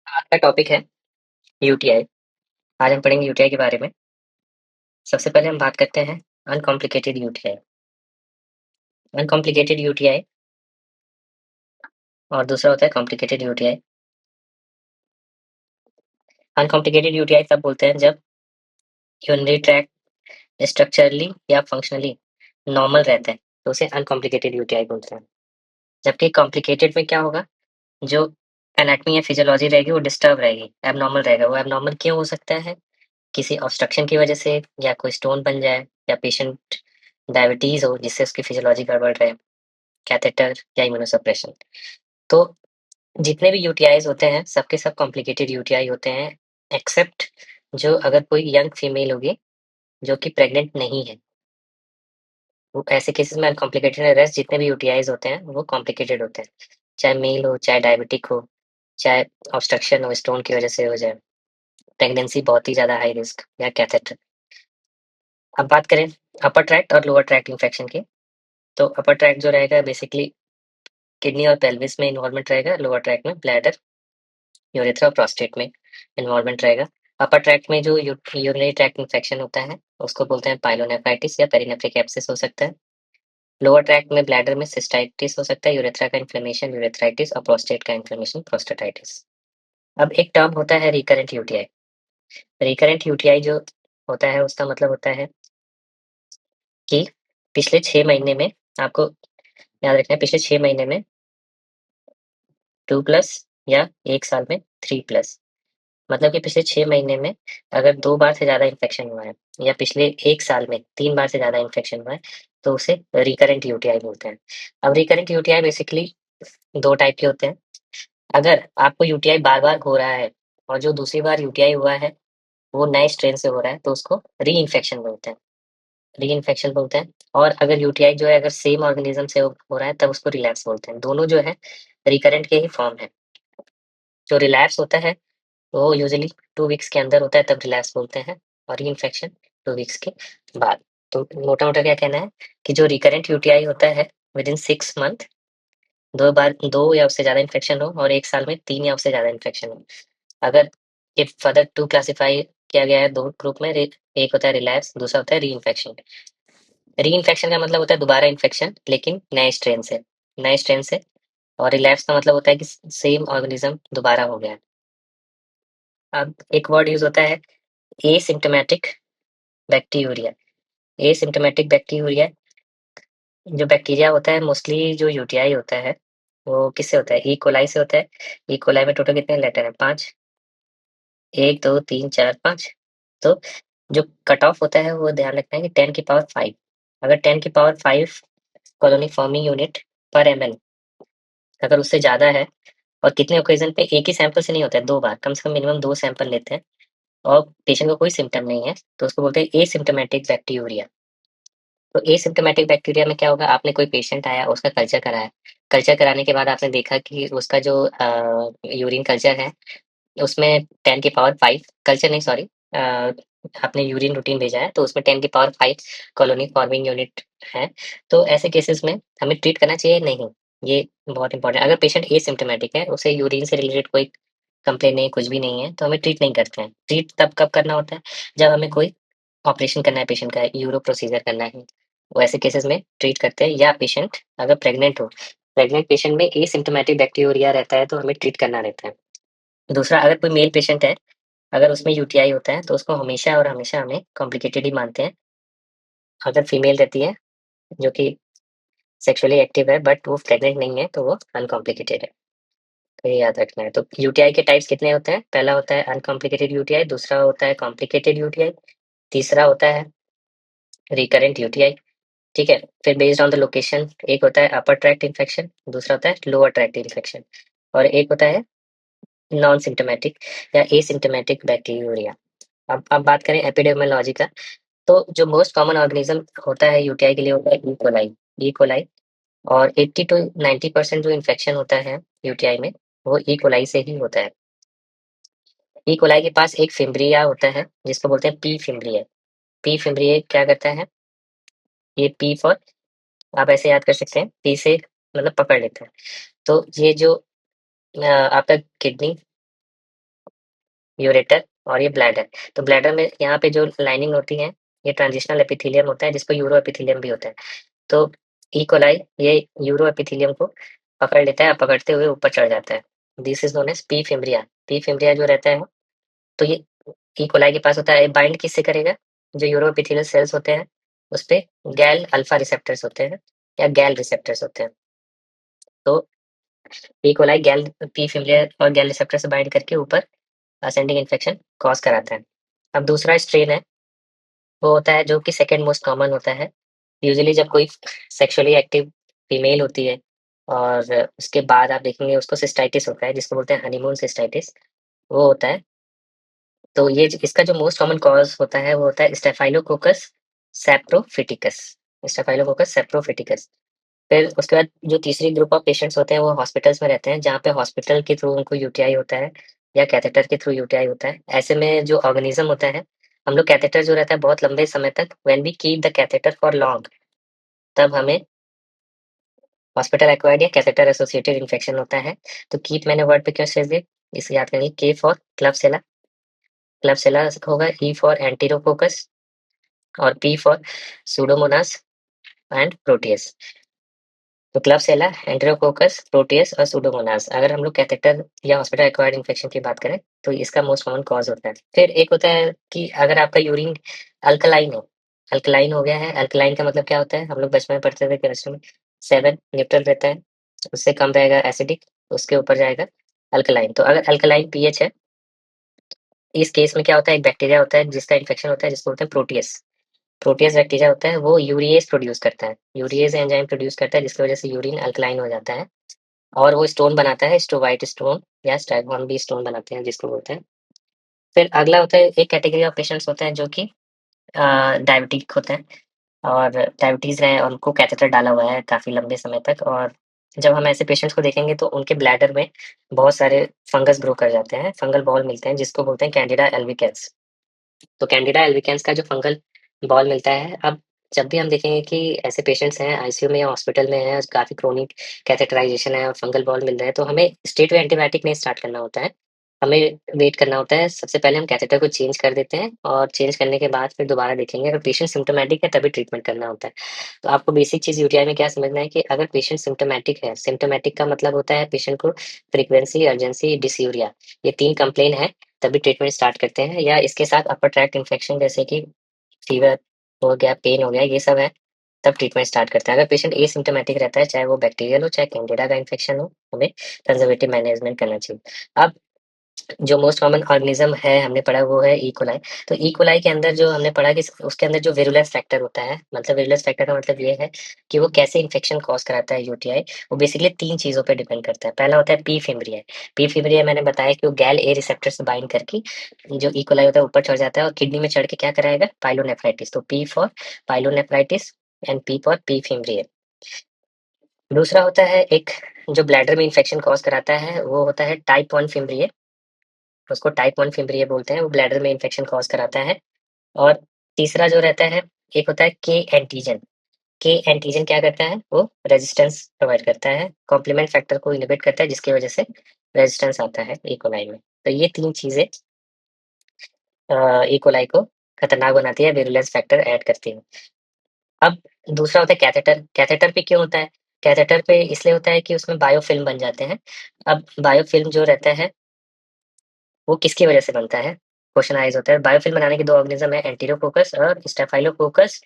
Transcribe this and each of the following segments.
आज का टॉपिक है यूटीआई। आज हम पढ़ेंगे यूटीआई के बारे में। सबसे पहले हम बात करते हैं अनकॉम्प्लिकेटेड यूटीआई। अनकॉम्प्लिकेटेड यूटीआई और दूसरा होता है कॉम्प्लिकेटेड यूटीआई। अनकॉम्प्लिकेटेड यूटीआई तब बोलते हैं जब यूरिनरी ट्रैक्ट स्ट्रक्चरली या फंक्शनली नॉर्मल रहता है, तो उसे अनकॉम्प्लिकेटेड यूटीआई बोलते हैं। जबकि कॉम्प्लिकेटेड में क्या होगा, जो एनाटमी या फिजियोलॉजी रहेगी वो डिस्टर्ब रहेगी, एबनॉर्मल रहेगा। वो एबनॉर्मल क्यों हो सकता है? किसी ऑब्स्ट्रक्शन की वजह से, या कोई स्टोन बन जाए, या पेशेंट डायबिटीज हो जिससे उसकी फिजियोलॉजी गड़बड़ रहे, कैथेटर या इम्यूनोसप्रेशन। तो जितने भी यूटीआईज होते हैं सबके सब कॉम्प्लिकेटेड यूटीआई होते हैं, एक्सेप्ट जो अगर कोई यंग फीमेल होगी जो कि प्रेग्नेंट नहीं है, वो ऐसे केसेस में अनकॉम्प्लिकेटेड है। रेस्ट जितने भी यूटीआईज होते हैं वो कॉम्प्लिकेटेड होते हैं, चाहे मेल हो, चाहे डायबिटिक हो, चाहे ऑब्स्ट्रक्शन हो, स्टोन की वजह से हो जाए, प्रेगनेंसी बहुत ही ज्यादा हाई रिस्क, या कैथेटर। अब बात करें अपर ट्रैक्ट और लोअर ट्रैक्ट इन्फेक्शन की। तो अपर ट्रैक्ट जो रहेगा बेसिकली किडनी और पेल्विस में इन्वॉल्वमेंट रहेगा, लोअर ट्रैक्ट में ब्लैडर, यूरेथ्रा और प्रोस्टेट में इन्वॉल्वमेंट रहेगा। अपर ट्रैक्ट में जो यूरिनरी ट्रैक्ट इन्फेक्शन होता है उसको बोलते हैं पाइलोनेफ्राइटिस या पेरिनेफ्रिक एब्सेस हो सकता है। लोअर ट्रैक्ट में ब्लैडर में सिस्टाइटिस हो सकता है, यूरेथ्रा का इन्फ्लेमेशन यूरेथ्राइटिस, और प्रोस्टेट का इन्फ्लेमेशन प्रोस्टेटाइटिस। अब एक टर्म होता है रिकरेंट यूटीआई। रिकरेंट यूटीआई जो होता है उसका मतलब होता है कि पिछले 6 महीने में, आपको याद रखना है, पिछले 6 महीने में 2+ या 1 साल में 3+। मतलब कि पिछले 6 महीने में अगर 2 बार से ज़्यादा इन्फेक्शन हुआ है, या पिछले 1 साल में 3 बार से ज़्यादा इन्फेक्शन हुआ है, तो उसे रिकरेंट यूटीआई बोलते हैं। अब रिकरेंट यूटीआई बेसिकली 2 टाइप के होते हैं। अगर आपको यूटीआई बार बार हो रहा है और जो दूसरी बार यूटीआई हुआ है वो नए स्ट्रेन से हो रहा है, तो उसको री इन्फेक्शन बोलते हैं। री इन्फेक्शन बोलते हैं। और अगर यूटीआई जो है अगर सेम ऑर्गेनिज्म से हो रहा है तब उसको रिलैप्स बोलते हैं। दोनों जो है रिकरेंट के ही फॉर्म है। जो रिलैप्स होता है वो यूजुअली 2 वीक्स के अंदर होता है, तब रिलैप्स बोलते हैं, और री-इन्फेक्शन 2 वीक्स के बाद। तो मोटा-मोटा क्या कहना है कि जो रिकरेंट यूटीआई होता है विदिन 6 मंथ 2 बार 2 या उससे ज़्यादा इन्फेक्शन हो, और 1 साल में 3 या उससे ज़्यादा इन्फेक्शन हो। अगर इफ फर्दर 2 क्लासिफाई किया गया है 2 ग्रुप में, रि एक होता है रिलैप्स, दूसरा होता है री-इन्फेक्शन। री-इन्फेक्शन का मतलब होता है दोबारा इन्फेक्शन लेकिन नए स्ट्रेन से, और रिलैप्स का मतलब होता है कि सेम ऑर्गेनिज्म दोबारा हो गया है। अब एक वर्ड यूज़ होता है एसिम्प्टोमेटिक बैक्टीरिया। एसिम्प्टोमेटिक बैक्टीरिया जो बैक्टीरिया होता है, मोस्टली जो यूटीआई होता है वो किससे होता है? ई कोलाई से होता है। ई कोलाई में टोटल कितने लेटर हैं? 5। 1 2 3 4 5। तो जो कट ऑफ होता है वो ध्यान रखना है कि 10 की पावर 5। अगर 10 की पावर 5 कॉलोनी फॉर्मिंग यूनिट पर एमएल अगर उससे ज़्यादा है, और कितने ओकेजन पे, एक ही सैंपल से नहीं होता है, 2 बार, कम से कम मिनिमम 2 सैंपल लेते हैं, और पेशेंट को कोई सिम्पटम नहीं है, तो उसको बोलते हैं एसिम्प्टोमेटिक बैक्टीरिया। तो एसिम्प्टोमेटिक बैक्टीरिया में क्या होगा, आपने कोई पेशेंट आया, उसका कल्चर कराया। कल्चर कराने के बाद आपने देखा कि उसका जो यूरिन कल्चर है उसमें 10 की पावर 5, कल्चर नहीं सॉरी, आपने यूरिन रूटीन भेजा है तो उसमें 10 की पावर 5 कॉलोनी फॉर्मिंग यूनिट है। तो ऐसे केसेस में हमें ट्रीट करना चाहिए? नहीं, ये बहुत इंपॉर्टेंट। अगर पेशेंट एसिम्प्टोमेटिक है, उसे यूरिन से रिलेटेड कोई कंप्लेन नहीं, कुछ भी नहीं है, तो हमें ट्रीट नहीं करते हैं। ट्रीट तब कब करना होता है? जब हमें कोई ऑपरेशन करना है, पेशेंट का यूरो प्रोसीजर करना है, वो ऐसे केसेस में ट्रीट करते हैं। या पेशेंट अगर प्रेग्नेंट हो, प्रेग्नेंट पेशेंट में एसिम्प्टोमेटिक बैक्टीरिया रहता है तो हमें ट्रीट करना रहता है। दूसरा, अगर कोई मेल पेशेंट है, अगर उसमें यूटीआई होता है तो उसको हमेशा और हमेशा हमें कॉम्प्लिकेटेड ही मानते हैं। अगर फीमेल रहती है जो कि सेक्सुअली एक्टिव है बट वो प्रेग्नेंट नहीं है, तो वो अनकॉम्प्लिकेटेड है। तो ये याद रखना है। तो यूटीआई के टाइप्स कितने होते हैं? पहला होता है अनकॉम्प्लिकेटेड यूटीआई, दूसरा होता है कॉम्प्लिकेटेड यूटीआई, तीसरा होता है रिकरेंट यूटीआई। ठीक है? फिर बेस्ड ऑन द लोकेशन, एक होता है अपर ट्रैक्ट इन्फेक्शन, दूसरा होता है लोअर ट्रैक्ट इन्फेक्शन, और एक होता है नॉन सिम्प्टोमेटिक या एसिम्प्टोमेटिक बैक्टीरिया। अब बात करें एपिडेमियोलॉजी का, तो जो मोस्ट कॉमन ऑर्गेनिज्म होता है यूटीआई के लिए होता है ई कोलाई। ई कोलाई, और 80 टू 90% जो इन्फेक्शन होता है यूटीआई में वो ई कोलाई से ही होता है। ई कोलाई के पास एक फिम्ब्रिया होता है जिसको बोलते हैं पी फिम्ब्रिया। पी फिम्ब्रिया क्या करता है? ये पी फॉर, आप ऐसे याद कर सकते हैं, पी से मतलब पकड़ लेता है। तो ये जो आपका किडनी यूरेटर और ये ब्लैडर। तो ब्लैडर में यहाँ पे जो लाइनिंग होती है, ये ट्रांजिशनल एपिथेलियम होता है जिसको यूरो एपिथेलियम भी होता है। तो ई कोलाई ये यूरो एपिथेलियम को पकड़ लेता है, पकड़ते हुए ऊपर चढ़ जाता है। This is known as P fimbria. P fimbria जो रहता है, तो ये ई कोलाई के पास होता है, बाइंड किससे करेगा? जो यूरो एपिथेलियल सेल्स होते हैं, उस पे गैल अल्फा रिसेप्टर्स होते हैं या गैल रिसेप्टर्स होते हैं। तो ई कोलाई गैल पी फिम्ब्रिया और गैल रिसेप्टर से बाइंड करके ऊपर असेंडिंग इन्फेक्शन कॉज कराता है। अब दूसरा स्ट्रेन है, वो होता है जो कि सेकंड मोस्ट कॉमन होता है। यूजुअली जब कोई सेक्सुअली एक्टिव फीमेल होती है और उसके बाद आप देखेंगे उसको सिस्टाइटिस होता है, जिसको बोलते हैं हनीमून सिस्टाइटिस, वो होता है। तो ये इसका जो मोस्ट कॉमन कॉज होता है वो होता है स्टेफाइलोकोकस सैप्रोफिटिकस। स्टेफाइलोकोकस सैप्रोफिटिकस। फिर उसके बाद जो तीसरी ग्रुप ऑफ पेशेंट्स होते हैं वो हॉस्पिटल्स में रहते हैं, जहाँ पे हॉस्पिटल के थ्रू उनको यूटीआई होता है या कैथेटर के थ्रू यूटीआई होता है। ऐसे में जो ऑर्गेनिज्म होता है, हम लोग कैथेटर जो रहता है बहुत लंबे समय तक, when we keep the catheter for long, तब हमें हॉस्पिटल एक्वायर्ड या कैथेटर एसोसिएटेड इन्फेक्शन होता है। तो कीप मैंने वर्ड पे क्यों शेयर दिया, इसे याद करिए। के फॉर क्लबसेला, क्लबसेला होगा। ई फॉर एंटीरोकोकस और P for Pseudomonas and Proteus. तो क्लबसेला, एंटेरोकोकस, प्रोटियस और सूडोमोनास, अगर हम लोग कैथेटर या हॉस्पिटल एक्वायर्ड इन्फेक्शन की बात करें तो इसका मोस्ट कॉमन कॉज होता है। फिर एक होता है कि अगर आपका यूरिन अल्कलाइन हो, अल्कलाइन हो गया है। अल्कलाइन का मतलब क्या होता है, हम लोग बचपन में पढ़ते थे केमिस्ट्री में, 7 न्यूट्रल रहता है, उससे कम रहेगा एसिडिक, उसके ऊपर जाएगा अल्कलाइन। तो अगर अल्कलाइन पीएच है, इस केस में क्या होता है, एक बैक्टीरिया होता है जिसका इन्फेक्शन होता है, जिसको बोलते हैं प्रोटियस। प्रोटियस बैक्टीरिया होता है, वो यूरिएज प्रोड्यूस करता है, यूरिएज एंजाइम प्रोड्यूस करता है, जिसकी वजह से यूरिन अल्कलाइन हो जाता है और वो स्टोन बनाता है, स्टोवाइट स्टोन या स्टैगमॉन भी स्टोन बनाते हैं, जिसको बोलते हैं। फिर अगला होता है, एक कैटेगरी ऑफ पेशेंट्स होते हैं जो कि डायबिटिक होते हैं और डायबिटीज़ है, उनको कैथेटर डाला हुआ है काफ़ी लंबे समय तक, और जब हम ऐसे पेशेंट्स को देखेंगे तो उनके ब्लैडर में बहुत सारे फंगस ग्रो कर जाते हैं, फंगल बॉल मिलते हैं, जिसको बोलते हैं कैंडिडा एल्बिकेंस। तो कैंडिडा एल्बिकेंस का जो फंगल बॉल मिलता है, अब जब भी हम देखेंगे कि ऐसे पेशेंट्स हैं आईसीयू में या हॉस्पिटल में हैं, काफ़ी क्रोनिक कैथेटराइजेशन है और फंगल बॉल मिल रहा है, तो हमें स्ट्रेट अवे एंटीबायोटिक नहीं स्टार्ट करना होता है। हमें वेट करना होता है। सबसे पहले हम कैथेटर को चेंज कर देते हैं और चेंज करने के बाद फिर दोबारा देखेंगे, अगर पेशेंट सिम्प्टोमेटिक है तभी ट्रीटमेंट करना होता है। तो आपको बेसिक चीज़ यूटीआई में क्या समझना है कि अगर पेशेंट सिम्प्टोमेटिक है, सिम्प्टोमेटिक का मतलब होता है पेशेंट को फ्रीक्वेंसी, अर्जेंसी, डिसयूरिया, ये 3 कंप्लेन है, तभी ट्रीटमेंट स्टार्ट करते हैं, या इसके साथ अपर ट्रैक्ट इन्फेक्शन जैसे कि फीवर हो गया, पेन हो गया, ये सब है, तब ट्रीटमेंट स्टार्ट करते हैं। अगर पेशेंट एसिम्प्टोमेटिक रहता है, चाहे वो बैक्टीरियल हो, चाहे कैंडिडा का इन्फेक्शन हो, हमें कंजर्वेटिव मैनेजमेंट करना चाहिए। अब जो मोस्ट कॉमन ऑर्गेनिज्म है हमने पढ़ा वो है ई कोलाई। तो ई कोलाई के अंदर जो हमने पढ़ा कि उसके अंदर जो विरुलेंस फैक्टर होता है, मतलब विरुलेंस फैक्टर का मतलब ये है कि वो कैसे इन्फेक्शन कॉज कराता है यूटीआई, वो बेसिकली 3 चीज़ों पे डिपेंड करता है। पहला होता है पी फिम्ब्रिया। पी फिम्ब्रिया मैंने बताया कि वो गैल ए रिसेप्टर से बाइंड करके जो ई कोलाई होता है ऊपर चढ़ जाता है और किडनी में चढ़ के क्या कराएगा, पाइलोनेफ्राइटिस। तो P for pyelonephritis and P for P fimbria. दूसरा होता है एक जो ब्लैडर में इन्फेक्शन कॉज कराता है, वो होता है टाइप 1 फिम्ब्रिया। उसको टाइप 1 फिम्ब्रिया बोलते हैं, वो ब्लैडर में इन्फेक्शन कॉज़ कराता है। और तीसरा जो रहता है, एक होता है के एंटीजन। के एंटीजन क्या करता है, वो रेजिस्टेंस प्रोवाइड करता है, कॉम्प्लीमेंट फैक्टर को इनहिबिट करता है, जिसकी वजह से रेजिस्टेंस आता है ई कोलाई में। तो ये 3 चीज़ें ई कोलाई को खतरनाक बनाती है, विरुलेंस फैक्टर ऐड करती है। अब दूसरा होता है कैथेटर। कैथेटर पे क्यों होता है? कैथेटर पे इसलिए होता है कि उसमें बायोफ़िल्म बन जाते हैं। अब बायोफ़िल्म जो रहता है, वो किसकी वजह से बनता है? क्वेश्चन आइज़ होता है। बायोफ़िल्म बनाने के 2 ऑर्गेनिज़्म है, एंटेरोकोकस और स्टेफाइलोकोकस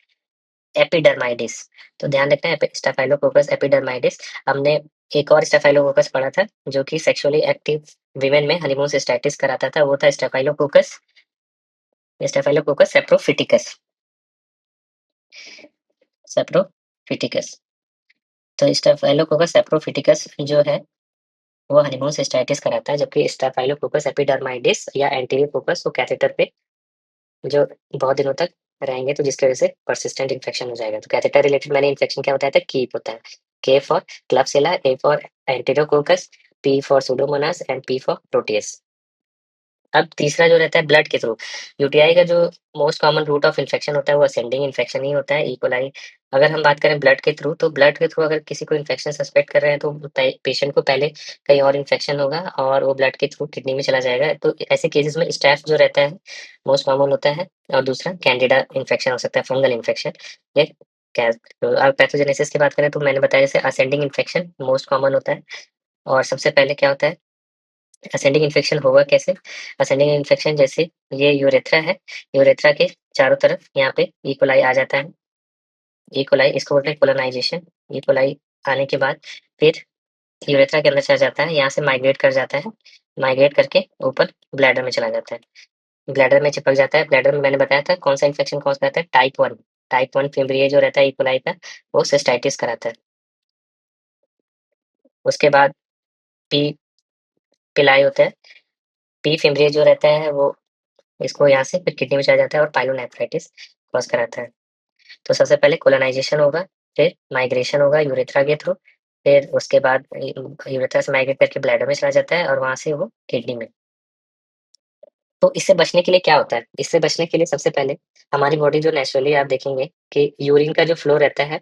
एपिडर्माइडिस। तो ध्यान रखना है, स्टेफाइलोकोकस एपिडर्माइडिस। हमने एक और स्टेफाइलोकोकस पढ़ा था, जो कि सेक्सुअली एक्टिव वीमेन में हनीमून सिस्टाइटिस कराता था, वो था स्टेफाइलोकोकस सेप्रोफिटिकस। सेप्रोफिटिकस। तो स्टेफाइलोकोकस सेप्रोफिटिकस जो है, वो हनीमून सिस्टाइटिस कराता है, जबकि स्टेफाइलोकोकस एपिडर्माइडिस या एंटेरोकोकस वो कैथेटर पे जो बहुत दिनों तक रहेंगे, तो जिसकी वजह से परसिस्टेंट इन्फेक्शन हो जाएगा। तो कैथेटर रिलेटेड मैंने इन्फेक्शन क्या बताया था, कीप होता है। K for Klebsiella, E for Enterococcus, P for Pseudomonas and P for Proteus. अब तीसरा जो रहता है ब्लड के थ्रू, यूटीआई का जो most common route of infection होता है वो असेंडिंग इन्फेक्शन ही होता है, ई कोलाई। अगर हम बात करें ब्लड के थ्रू, तो ब्लड के थ्रू अगर किसी को इन्फेक्शन सस्पेक्ट कर रहे हैं तो पेशेंट को पहले कहीं और इन्फेक्शन होगा और वो ब्लड के थ्रू किडनी में चला जाएगा। तो ऐसे केसेस में स्टैफ जो रहता है मोस्ट कॉमन होता है। और दूसरा कैंडिडा इन्फेक्शन हो सकता है, फंगल इन्फेक्शन। ये तो अब पैथोजेनेसिस की बात करें तो मैंने बताया जैसे असेंडिंग इन्फेक्शन मोस्ट कॉमन होता है। और सबसे पहले क्या होता है, असेंडिंग इन्फेक्शन होगा कैसे? असेंडिंग इन्फेक्शन जैसे ये यूरेथ्रा है, यूरेथ्रा के चारों तरफ यहाँ पे ई कोलाई आ जाता है। ई कोलाई इसको बोलते हैं कोलोनाइजेशन। ई कोलाई आने के बाद फिर यूरेथ्रा के अंदर चला जाता है, यहाँ से माइग्रेट कर जाता है, माइग्रेट करके ऊपर ब्लैडर में चला जाता है। ब्लैडर में चिपक जाता है, ब्लैडर में मैंने बताया था कौन सा इन्फेक्शन कॉज करता है, टाइप 1। टाइप 1 फेब्रिए जो रहता है ई कोलाई का, वो सिस्टाइटिस कराता है। उसके बाद पी पिलाई होता है, पी फेब्रिए जो रहता है वो इसको यहाँ से फिर किडनी में चला जाता है और पाइलोनेफ्राइटिस कॉज कराता है। तो सबसे पहले कोलोनाइजेशन होगा, फिर माइग्रेशन होगा यूरेथ्रा के थ्रू, फिर उसके बाद यूरेथ्रा से माइग्रेट करके ब्लैडर में चला जाता है और वहाँ से वो किडनी में। तो इससे बचने के लिए क्या होता है? इससे बचने के लिए सबसे पहले हमारी बॉडी जो नेचुरली आप देखेंगे कि यूरिन का जो फ्लो रहता है,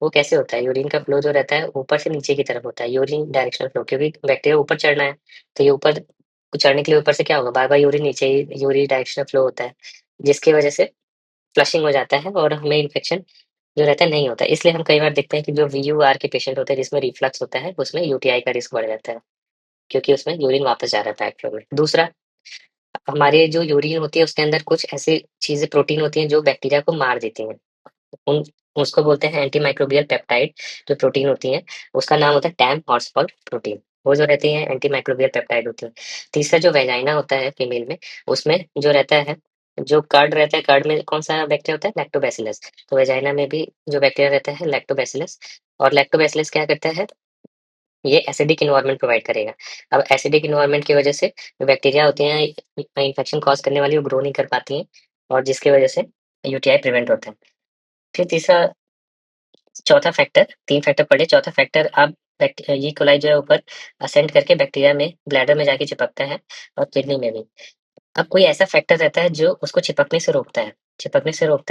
वो कैसे होता है? यूरिन का फ्लो जो रहता है ऊपर से नीचे की तरफ होता है, यूरिन डायरेक्शनल फ्लो, क्योंकि बैक्टीरिया ऊपर चढ़ना है, तो ये ऊपर को चढ़ने के लिए ऊपर से क्या होगा? बार-बार यूरिन नीचे ही यूरिन डायरेक्शनल फ्लो होता है, जिसकी वजह से फ्लशिंग हो जाता है और हमें इन्फेक्शन जो रहता है नहीं होता है। इसलिए हम कई बार देखते हैं कि जो वीयूआर के पेशेंट होते हैं जिसमें रिफ्लक्स होता है, उसमें यूटीआई का रिस्क बढ़ जाता है, क्योंकि उसमें यूरिन वापस जा रहा है बैक फ्लो में। दूसरा, हमारे जो यूरिन होती है उसके अंदर कुछ ऐसी चीज़ें प्रोटीन होती हैं जो बैक्टीरिया को मार देती हैं। उन उसको बोलते हैं एंटी माइक्रोबियल पेप्टाइड, जो प्रोटीन होती हैं, उसका नाम होता है टैम हॉट्सपॉट प्रोटीन। वो जो रहती हैं एंटी माइक्रोबियल पेप्टाइड होती हैं। तीसरा जो वेजाइना होता है फीमेल में, उसमें जो रहता है, जो कर्ड रहता है, कर्ड में कौन-सा बैक्टीरिया होता है? लैक्टोबैसिलस। तो वेजाइना में भी जो बैक्टीरिया रहता है लैक्टोबैसिलस, और लैक्टोबैसिलस क्या करता है, ये एसिडिक एनवायरनमेंट प्रोवाइड करेगा। अब एसिडिक एनवायरनमेंट की वजह से जो बैक्टीरिया होती हैं इन्फेक्शन कॉज़ करने वाली, वो ग्रो नहीं कर पाती हैं और जिसकी वजह से यूटीआई प्रिवेंट होता है। फिर तीसरा चौथा फैक्टर, 3 फैक्टर पढ़े, चौथा फैक्टर, अब ई कोलाई जो है ऊपर असेंड करके बैक्टीरिया में ब्लैडर में जाके चिपकता है और किडनी में भी। अब कोई ऐसा फैक्टर रहता है जो उसको चिपकने से रोकता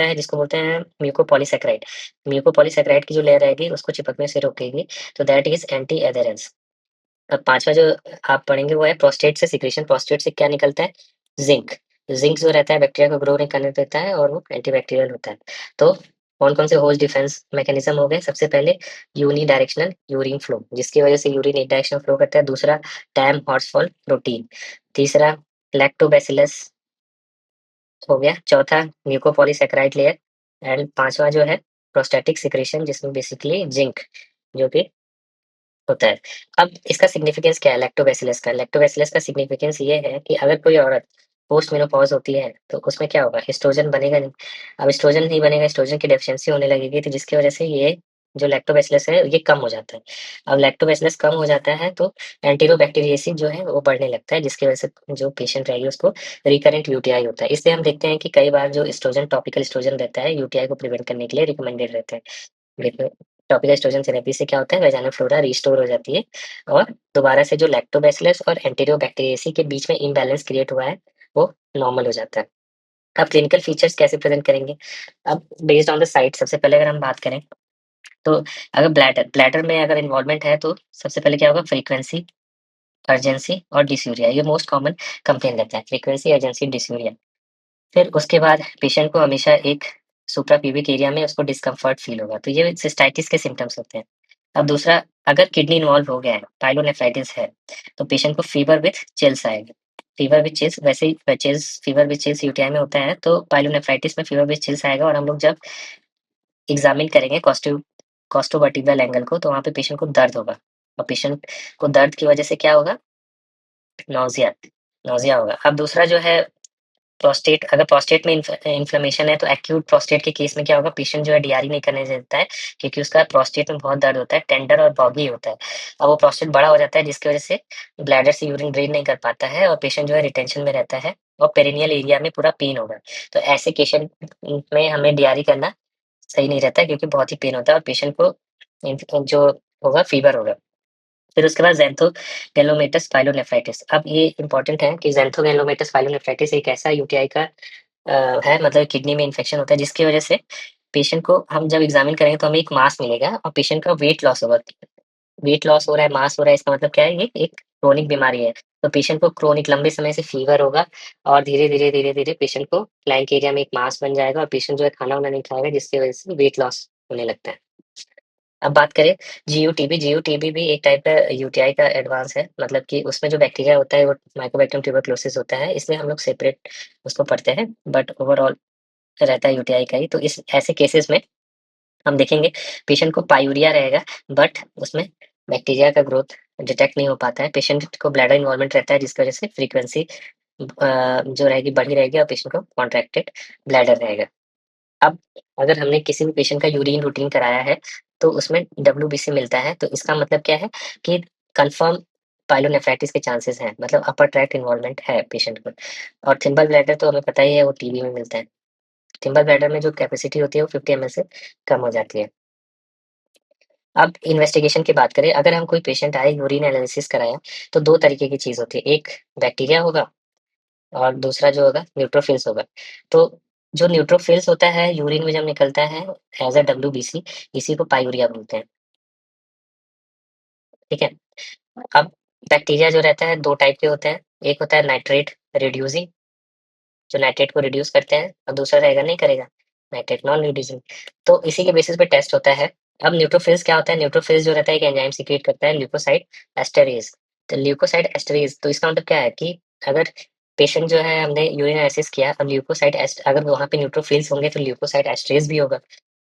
है, जिसको बोलते हैं म्यूकोपॉलीसैकेराइड। म्यूकोपॉलीसैकेराइड की जो लेयर रहेगी उसको चिपकने से रोकेगी, तो दैट इज़ एंटी एडेरेंस। अब 5वां जो आप पढ़ेंगे वो है प्रोस्टेट से सिक्रीशन। प्रोस्टेट से क्या निकलता है? ज़िंक। ज़िंक जो रहता है बैक्टीरिया को ग्रो नहीं करने देता है और वो एंटीबैक्टीरियल होता है। तो कौन-कौन से होस्ट डिफेंस मैकेनिज़्म हो गए? सबसे पहले यूनिडायरेक्शनल यूरिन फ्लो, जिसकी वजह से यूरिन एक डायरेक्शन फ्लो करता है। दूसरा टैम हॉट्सफॉल प्रोटीन। तीसरा लैक्टोबैसिलस हो गया। चौथा म्यूकोपॉलीसैकेराइड लेयर, एंड 5वां जो है प्रोस्टैटिक सिक्रीशन, जिसमें बेसिकली ज़िंक जो कि होता है। अब इसका सिग्निफिकेंस क्या है लैक्टोबैसिलस का? लैक्टोबैसिलस का सिग्निफिकेंस ये है कि अगर कोई औरत पोस्ट मेनोपॉज़ होती है, तो उसमें क्या होगा? एस्ट्रोजन बनेगा नहीं। अब एस्ट्रोजन नहीं बनेगा, एस्ट्रोजन की डेफिशिएंसी होने लगेगी, तो जिसकी वजह से ये जो लैक्टोबैसिलस है, ये कम हो जाता है। अब लैक्टोबैसिलस कम हो जाता है, तो एंटेरोबैक्टीरियेसिस जो है, वो बढ़ने लगता है, जिसकी वजह से जो पेशेंट रहेगी, उसको रिकरेंट यूटीआई होता है। इसलिए हम देखते हैं कि कई बार जो एस्ट्रोजन, टॉपिकल एस्ट्रोजन रहता है, यूटीआई को प्रिवेंट करने के लिए रिकमेंडेड रहते हैं। लेकिन टॉपिकल एस्ट्रोजन थेरेपी से क्या होता है, वेजाइनल फ्लोरा रिस्टोर हो जाती है और दोबारा से जो लैक्टोबैसिलस और एंटेरियोबैक्टीरियेसी के बीच में इम्बैलेंस क्रिएट हुआ है, वो नॉर्मल हो जाता है। अब क्लिनिकल फीचर्स कैसे प्रेज़ेंट करेंगे? अब बेस्ड ऑन द साइट, सबसे पहले अगर हम बात करें, तो अगर ब्लैडर ब्लैडर में अगर इन्वॉल्वमेंट है, तो सबसे पहले क्या होगा? फ्रीक्वेंसी, अर्जेंसी और डिस्यूरिया, ये मोस्ट कॉमन कंप्लेंट रहता है, फ्रीक्वेंसी, अर्जेंसी, डिस्यूरिया। फिर उसके बाद पेशेंट को हमेशा एक सुप्राप्यूबिक एरिया में उसको डिस्कम्फर्ट फ़ील होगा, तो ये सिस्टाइटिस के सिम्पटम्स होते हैं। अब दूसरा, अगर किडनी इन्वॉल्व हो गया है, पाइलोनेफ्राइटिस है, तो पेशेंट को फीवर विथ चिल्स आएगा। फीवर विथ चिल्स, वैसे ही chills, fever with chills UTI में होता है, तो पाइलोनेफ्राइटिस में फीवर विथ चिल्स आएगा और हम लोग जब एग्ज़ामिन करेंगे कॉस्टोवर्टिब्रल एंगल को, तो वहाँ पे पेशेंट को दर्द होगा और पेशेंट को दर्द की वजह से क्या होगा? नौज़िया नौज़िया होगा। अब दूसरा जो है प्रोस्टेट, अगर प्रोस्टेट में इन्फ्लेमेशन है, तो एक्यूट प्रोस्टेट के केस में क्या होगा? पेशेंट जो है डिआरई नहीं करने देता है, क्योंकि उसका प्रोस्टेट में बहुत दर्द होता है, टेंडर और बॉगी होता है। अब वो प्रोस्टेट बड़ा हो जाता है, जिसकी वजह से ब्लैडर से यूरिन ड्रेन नहीं कर पाता है और पेशेंट जो है रिटेंशन में रहता है और पेरिनियल एरिया में पूरा पेन होगा। तो ऐसे पेशेंट में हमें डिआरई करना सही नहीं रहता है, क्योंकि बहुत ही पेन होता है और पेशेंट को जो होगा, फीवर होगा। फिर उसके बाद ज़ैंथोगैलोमेटस पाइलोनेफ्राइटिस। अब ये इम्पोर्टेंट है कि ज़ैंथोगैलोमेटस पाइलोनेफ्राइटिस एक ऐसा यूटीआई का है, मतलब किडनी में इन्फेक्शन होता है जिसकी वजह से पेशेंट को हम जब एग्ज़ामिन करेंगे तो हमें एक मास मिलेगा और पेशेंट का वेट लॉस होगा। वेट लॉस हो रहा है, मास हो रहा है, इसका मतलब क्या है, ये एक क्रोनिक बीमारी है। तो पेशेंट को क्रोनिक लंबे समय से फीवर होगा और धीरे-धीरे, धीरे-धीरे पेशेंट को फ्लैंक एरिया में एक मास बन जाएगा और पेशेंट जो है खाना-वाना नहीं खाएगा जिसकी वजह से वेट लॉस होने लगता है। अब बात करें जीयूटीबी, जीयूटीबी भी एक टाइप का यूटीआई का एडवांस है, मतलब कि उसमें जो बैक्टीरिया होता है वो माइकोबैक्टीरियम ट्यूबरक्लोसिस होता है, इसलिए हम लोग सेपरेट उसको पढ़ते हैं, बट ओवरऑल रहता है यूटीआई का ही। तो इस ऐसे केसेस में हम देखेंगे पेशेंट को पायूरिया रहेगा, बट उसमें बैक्टीरिया का ग्रोथ डिटेक्ट नहीं हो पाता है। पेशेंट को ब्लैडर इन्वॉल्वमेंट रहता है जिसकी वजह से फ्रीक्वेंसी जो रहेगी बढ़ी रहेगी और पेशेंट को कॉन्ट्रैक्टेड ब्लैडर रहेगा। अब अगर हमने किसी भी पेशेंट का यूरिन रूटीन कराया है, तो उसमें डब्ल्यूबीसी मिलता है, तो इसका मतलब क्या है कि कन्फर्म पाइलोनेफ्राइटिस के चांसेस हैं, मतलब अपर ट्रैक्ट इन्वॉल्वमेंट है पेशेंट को। और थिम्बल ब्लैडर तो हमें पता ही है वो टीबी में मिलता है। थिम्बल ब्लैडर में जो कैपेसिटी होती है वो 50 एमएल से कम हो जाती है। अब इन्वेस्टिगेशन की बात करें, अगर हम कोई पेशेंट आए यूरिन एनालिसिस कराया, तो 2 तरीके की चीज़ होती है, एक बैक्टीरिया होगा और दूसरा जो होगा न्यूट्रोफिल्स होगा। तो जो न्यूट्रोफिल्स होता है यूरिन में जब निकलता है एज़ अ डब्ल्यूबीसी, इसी को पायूरिया बोलते हैं, ठीक है? अब बैक्टीरिया जो रहता है 2 टाइप के होते हैं, एक होता है नाइट्रेट रिड्यूसिंग, जो नाइट्रेट को रिड्यूस करते हैं, और दूसरा रहेगा नहीं करेगा, नाइट्रेट नॉन रिड्यूसिंग। तो इसी के बेसिस पे टेस्ट होता है। अब न्यूट्रोफिल्स क्या होता है, न्यूट्रोफिल्स जो रहता है एक एंजाइम सीक्रेट करता है ल्यूकोसाइड एस्टरेज़। तो ल्यूकोसाइड एस्टरेज़, तो इसका मतलब क्या है कि अगर पेशेंट जो है हमने यूरिन एनालिसिस किया, अब ल्यूकोसाइड एस्ट अगर वहाँ पे न्यूट्रोफिल्स होंगे तो ल्यूकोसाइड एस्टरेज़ भी होगा।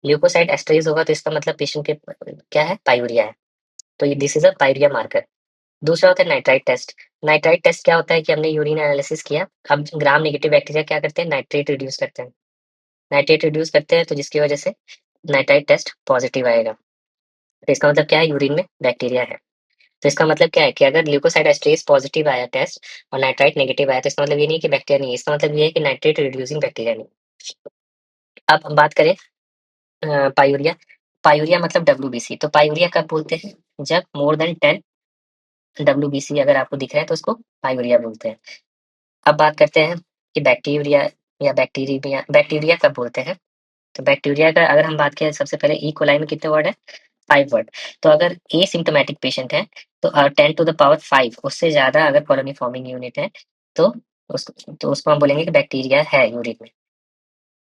ल्यूकोसाइड एस्टरेज़ होगा तो इसका मतलब पेशेंट के क्या है, पायूरिया है। तो ये दिस इज़ अ पायूरिया मार्कर। दूसरा होता है नाइट्राइट टेस्ट। नाइट्राइट टेस्ट क्या होता है कि हमने यूरिन एनालिसिस किया, अब ग्राम नेगेटिव बैक्टीरिया क्या करते हैं, नाइट्रेट रिड्यूस करते हैं। नाइट्रेट रिड्यूस करते हैं तो जिसकी वजह से नाइट्राइट टेस्ट पॉजिटिव आएगा। तो इसका मतलब क्या है, यूरिन में बैक्टीरिया है। तो इसका मतलब क्या है कि अगर ल्यूकोसाइड एस्ट्रेस पॉजिटिव आया टेस्ट और नाइट्राइट नेगेटिव आया, तो इसका मतलब ये नहीं है कि बैक्टीरिया नहीं है, इसका मतलब ये है कि नाइट्रेट रिड्यूसिंग बैक्टीरिया नहीं। अब हम बात करें पायूरिया। पायूरिया मतलब डब्ल्यूबीसी। तो पायूरिया कब बोलते हैं, जब मोर देन 10 डब्ल्यूबीसी अगर आपको दिख रहा है तो उसको पायूरिया बोलते हैं। अब बात करते हैं कि बैक्टीरिया या बैक्टीरिया बैक्टीरिया कब बोलते हैं। तो बैक्टीरिया का अगर हम बात करें, सबसे पहले ई कोलाई में कितने वर्ड है, 5 वर्ड। तो अगर एसिम्प्टोमेटिक पेशेंट है तो 10 टू द पावर 5 उससे ज़्यादा अगर कॉलोनी फॉर्मिंग यूनिट है, तो उसको हम बोलेंगे कि बैक्टीरिया है यूरिन में।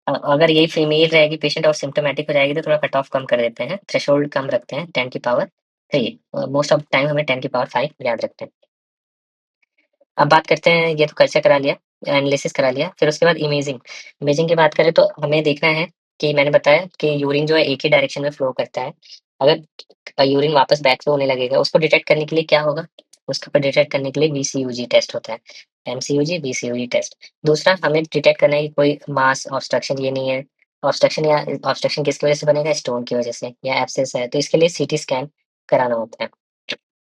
अगर यही फीमेल रहेगी पेशेंट और सिम्प्टोमेटिक हो जाएगी तो थोड़ा कट ऑफ कम कर देते हैं, थ्रेशोल्ड कम रखते हैं 10 की power 3, most of the time हमें 10 की पावर 5 याद रखते हैं। अब बात करते हैं, ये तो कल्चर करा लिया, एनालिसिस करा लिया, फिर उसके बाद इमेजिंग। इमेजिंग की बात करें तो हमें देखना है कि मैंने बताया कि यूरिन जो है एक ही डायरेक्शन में फ्लो करता है। अगर यूरिन वापस बैक फ्लो होने लगेगा, उसको डिटेक्ट करने के लिए क्या होगा? उसको डिटेक्ट करने के लिए वीसीयूजी टेस्ट होता है। एमसीयूजी, वीसीयूजी टेस्ट। दूसरा हमें डिटेक्ट करना है कि कोई मास ऑब्स्ट्रक्शन ये नहीं है। ऑब्स्ट्रक्शन किसकी वजह से बनेगा? स्टोन की वजह से या एब्सेस है, तो इसके लिए सीटी स्कैन कराना होता है।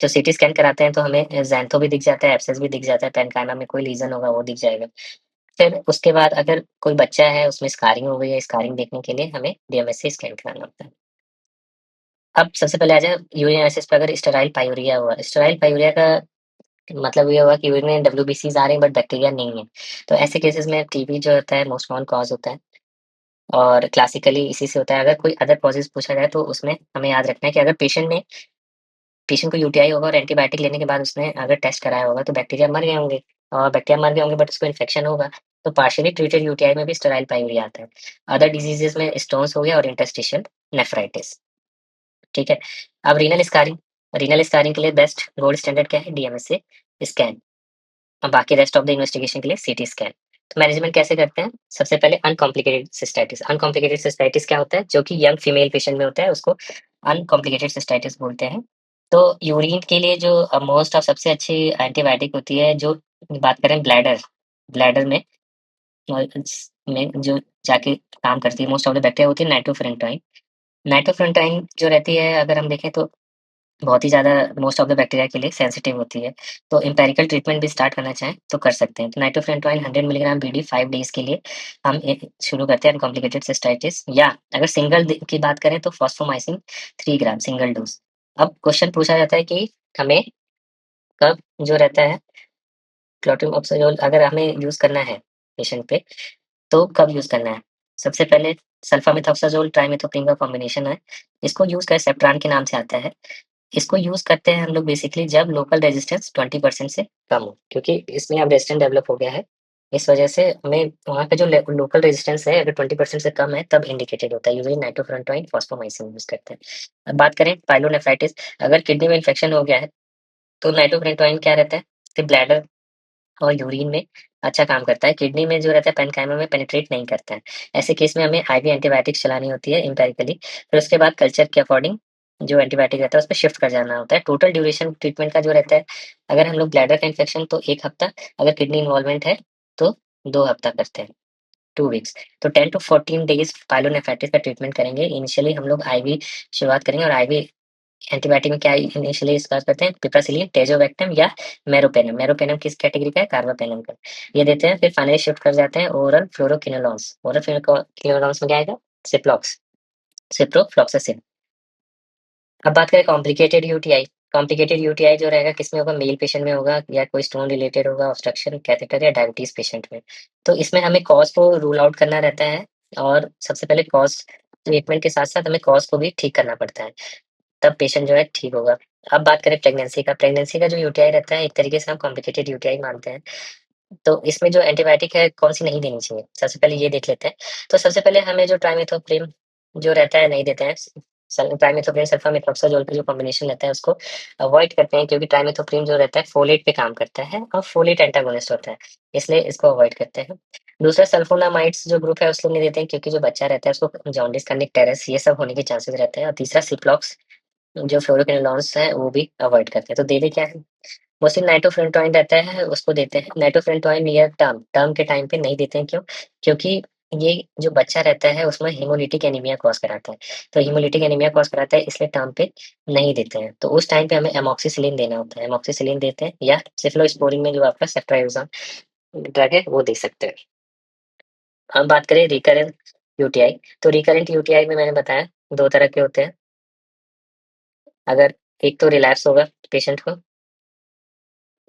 तो सीटी स्कैन कराते हैं तो हमें ज़ैंथो भी दिख जाता है, एब्सेस भी दिख जाता है, पैरेन्काइमा में कोई लीज़न होगा वो दिख जाएगा। फिर उसके बाद अगर कोई बच्चा है उसमें स्कारिंग हो गई है, स्कारिंग देखने के लिए हमें डीएमएससी स्कैन कराना होता है। अब सबसे पहले आ जाए यूरिन एनालिसिस पे, अगर स्टेराइल पायूरिया हुआ, स्टेराइल पायूरिया का मतलब ये हुआ कि यूरिन में डब्ल्यूबीसीज़ आ रही हैं बट बैक्टीरिया नहीं है। तो ऐसे केसेस में टीबी जो होता है मोस्ट कॉमन कॉज़ होता है और क्लासिकली इसी से होता है। अगर कोई अदर कॉजेज़ पूछा जाए तो उसमें हमें याद रखना है कि अगर पेशेंट को यूटीआई होगा और एंटीबायोटिक लेने के बाद उसने अगर टेस्ट कराया होगा तो बैक्टीरिया मर गए होंगे, और बैक्टीरिया मर गए होंगे बट उसको इन्फेक्शन होगा, तो पार्शियली ट्रीटेड यूटीआई में भी स्टेराइल पायूरिया आता है। अदर डिजीजेस में स्टोन्स हो गया और इंटरस्टिशियल नेफ्राइटिस, ठीक है। अब रीनल स्कारिंग के लिए बेस्ट गोल्ड स्टैंडर्ड क्या है, डीएमएसए स्कैन, और बाकी रेस्ट ऑफ द इन्वेस्टिगेशन के लिए सीटी स्कैन। तो मैनेजमेंट कैसे करते हैं, सबसे पहले अनकॉम्प्लिकेटेड सिस्टाइटिस। अनकॉम्प्लिकेटेड सिस्टाइटिस क्या होता है, जो कि यंग फीमेल पेशेंट में होता है उसको अनकॉम्प्लिकेटेड सिस्टाइटिस बोलते हैं। तो यूरिन के लिए जो मोस्ट ऑफ सबसे अच्छी एंटीबायोटिक होती है, जो बात करें ब्लैडर, ब्लैडर में जो जाके काम करती है मोस्ट ऑफ द बैक्टीरिया होती है नाइट्रोफेरेंटाइन। नाइट्रोफेरेंटाइन जो रहती है अगर हम देखें तो बहुत ही ज़्यादा मोस्ट ऑफ द बैक्टीरिया के लिए सेंसिटिव होती है। तो एम्पिरिकल ट्रीटमेंट भी स्टार्ट करना चाहें तो कर सकते हैं। तो नाइट्रोफेरेंटाइन 100 मिलीग्राम बीडी 5 डेज़ के लिए हम शुरू करते हैं अनकॉम्प्लिकेटेड सिस्टाइटिस, या अगर सिंगल की बात करें तो फॉस्फोमाइसिन 3 ग्राम सिंगल डोज। अब क्वेश्चन पूछा जाता है कि हमें कब जो रहता है क्लोट्रिमोक्सोजोल अगर हमें यूज़ करना है पेशेंट पे, तो कब यूज़ करना है? सबसे पहले सल्फामेथोक्साजोल ट्राइमेथोप्रिम का कॉम्बिनेशन है। इसको यूज़ कर सेप्ट्रान के नाम से आता है। इसको यूज़ करते हैं हम लोग बेसिकली जब लोकल रेजिस्टेंस 20% से कम हो, क्योंकि इसमें अब रेजिस्टेंस डेवलप हो गया है। इस वजह से हमें वहाँ पे जो लोकल रेजिस्टेंस है अगर 20% से कम है तब इंडिकेटेड होता है। यूजुअली नाइट्रोफुरेंटोइन, फॉस्फोमाइसिन यूज़ करते हैं। अब बात करें पाइलोनेफ्राइटिस, अगर किडनी में इन्फेक्शन हो गया है तो नाइट्रोफुरेंटोइन क्या रहता है कि ब्लैडर और यूरिन में अच्छा काम करता है, किडनी में जो रहता है पैरेन्काइमा में पेनिट्रेट नहीं करता है। ऐसे केस में हमें आईवी एंटीबायोटिक्स चलानी होती है एम्पिरिकली, फिर उसके बाद कल्चर के अकॉर्डिंग जो एंटीबायोटिक रहता है उस पे शिफ्ट कर जाना होता है। टोटल ड्यूरेशन ट्रीटमेंट का जो रहता है, अगर हम लोग ब्लैडर का इन्फेक्शन तो 1 हफ्ता, अगर किडनी इन्वॉल्वमेंट है तो 2 हफ्ता करते हैं, 2 वीक्स। तो 10 टू 14 डेज़ पाइलोनेफ्राइटिस का ट्रीटमेंट करेंगे। इनिशियली हम लोग आईवी शुरुआत करेंगे और आईवी एंटीबायोटिक में क्या इनिशियली स्टार्ट करते हैं पिपरासिलिन, टेज़ोवैक्टम या मेरोपेनम। मेरोपेनम किस कैटेगरी का है? कार्बापेनम का। ये देते हैं, फिर फाइनली शिफ्ट कर जाते हैं ओरल फ्लोरोक्विनोलोन्स। ओरल फ्लोरोक्विनोलोन्स में क्या आएगा? सिप्लॉक्स, सिप्रोफ्लॉक्सासिन। अब बात करें कॉम्प्लिकेटेड यूटीआई। कॉम्प्लिकेटेड यूटीआई जो रहेगा किसमें होगा? मेल पेशेंट में होगा या कोई स्टोन रिलेटेड होगा, ऑब्स्ट्रक्शन, कैथेटर या डायबिटीज़ पेशेंट में। तो इसमें हमें कॉज़ को रूल आउट करना रहता है और सबसे पहले कॉज़ ट्रीटमेंट के साथ-साथ हमें कॉज़ को भी ठीक करना पड़ता है। तब पेशेंट जो है ठीक होगा। अब बात करें प्रेगनेंसी का, प्रेगनेंसी का जो यूटीआई रहता है एक तरीके से हम कॉम्प्लिकेटेड यूटीआई मानते हैं। तो इसमें जो एंटीबायोटिक है कौन-सी नहीं देनी चाहिए? सबसे पहले ये देख लेते हैं। तो सबसे पहले हमें जो ट्राइमेथोप्रिम जो रहता है नहीं देते हैं। ट्राइमेथोप्रिम सल्फामेथ्रोक्साजोल का जो कॉम्बिनेशन रहता है उसको अवॉइड करते हैं, क्योंकि ट्राइमेथोप्रिम जो रहता है फोलेट पे काम करता है और फोलेट एंटागोनिस्ट होता है, इसलिए इसको अवॉइड करते हैं। दूसरा सल्फोनामाइड्स जो ग्रुप है उसको नहीं देते हैं, क्योंकि जो बच्चा रहता है उसको जॉन्डिस, कर्निक टेरेस ये सब होने के चांसेस रहते हैं। और तीसरा सिप्लॉक्स जो फ्लोरोक्विनोलोन्स है वो भी अवॉइड करते हैं। तो देते क्या है? मोस्टली नाइट्रोफुरेंटोइन रहता है उसको देते हैं। नाइट्रोफुरेंटोइन नियर टर्म, टर्म के टाइम पे नहीं देते हैं, क्यों? क्योंकि ये जो बच्चा रहता है उसमें हेमोलिटिक एनीमिया कॉज़ कराता है। तो हेमोलिटिक एनीमिया कॉज़ कराता है इसलिए टर्म पे नहीं देते हैं। तो उस टाइम पे हमें एमॉक्सिसिलिन देना होता है। एमॉक्सिसिलिन देते हैं या सेफलोस्पोरिन में जो आपका सेफ्ट्राइज़ोन ड्रग है वो दे सकते हैं। हम बात करें रिकरेंट यूटीआई, तो रिकरेंट यूटीआई में मैंने बताया 2 तरह के होते हैं। अगर एक तो रिलैप्स होगा पेशेंट को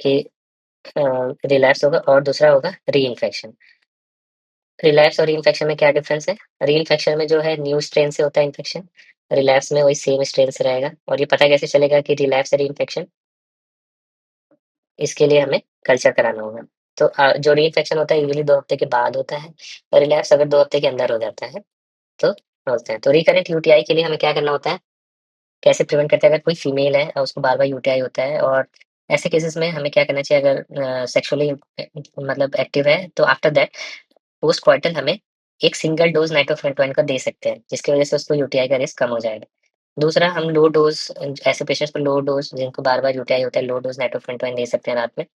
कि रिलैप्स होगा और दूसरा होगा री-इन्फेक्शन। रिलैप्स और री-इन्फेक्शन में क्या डिफरेंस है? री-इन्फेक्शन में जो है न्यू स्ट्रेन से होता है इन्फेक्शन, रिलैप्स में वही सेम स्ट्रेन से रहेगा। और ये पता कैसे चलेगा कि रिलैप्स है री-इन्फेक्शन? इसके लिए हमें कल्चर कराना होगा। तो जो री-इन्फेक्शन होता है यूजुअली 2 हफ्ते के बाद होता है और रिलैप्स अगर 2 हफ्ते के अंदर हो जाता है तो होता है। तो रिकरेंट यूटीआई के लिए हमें क्या करना होता है? कैसे प्रिवेंट करते हैं? अगर कोई फीमेल है और उसको बार-बार यूटीआई होता है और ऐसे केसेस में हमें क्या करना चाहिए? अगर सेक्सुअली मतलब एक्टिव है तो आफ्टर दैट पोस्ट कॉइटल हमें एक सिंगल डोज़ नाइट्रोफेंटोइन का दे सकते हैं, जिसकी वज़ह से उसको यूटीआई का रिस्क कम हो जाएगा। दूसरा हम लो डोज़ ऐसे पेशेंट्स को लो डोज़ जिनको बार-बार यूटीआई होता है, लो डोज़ नाइट्रोफेंटोइन दे सकते हैं रात में।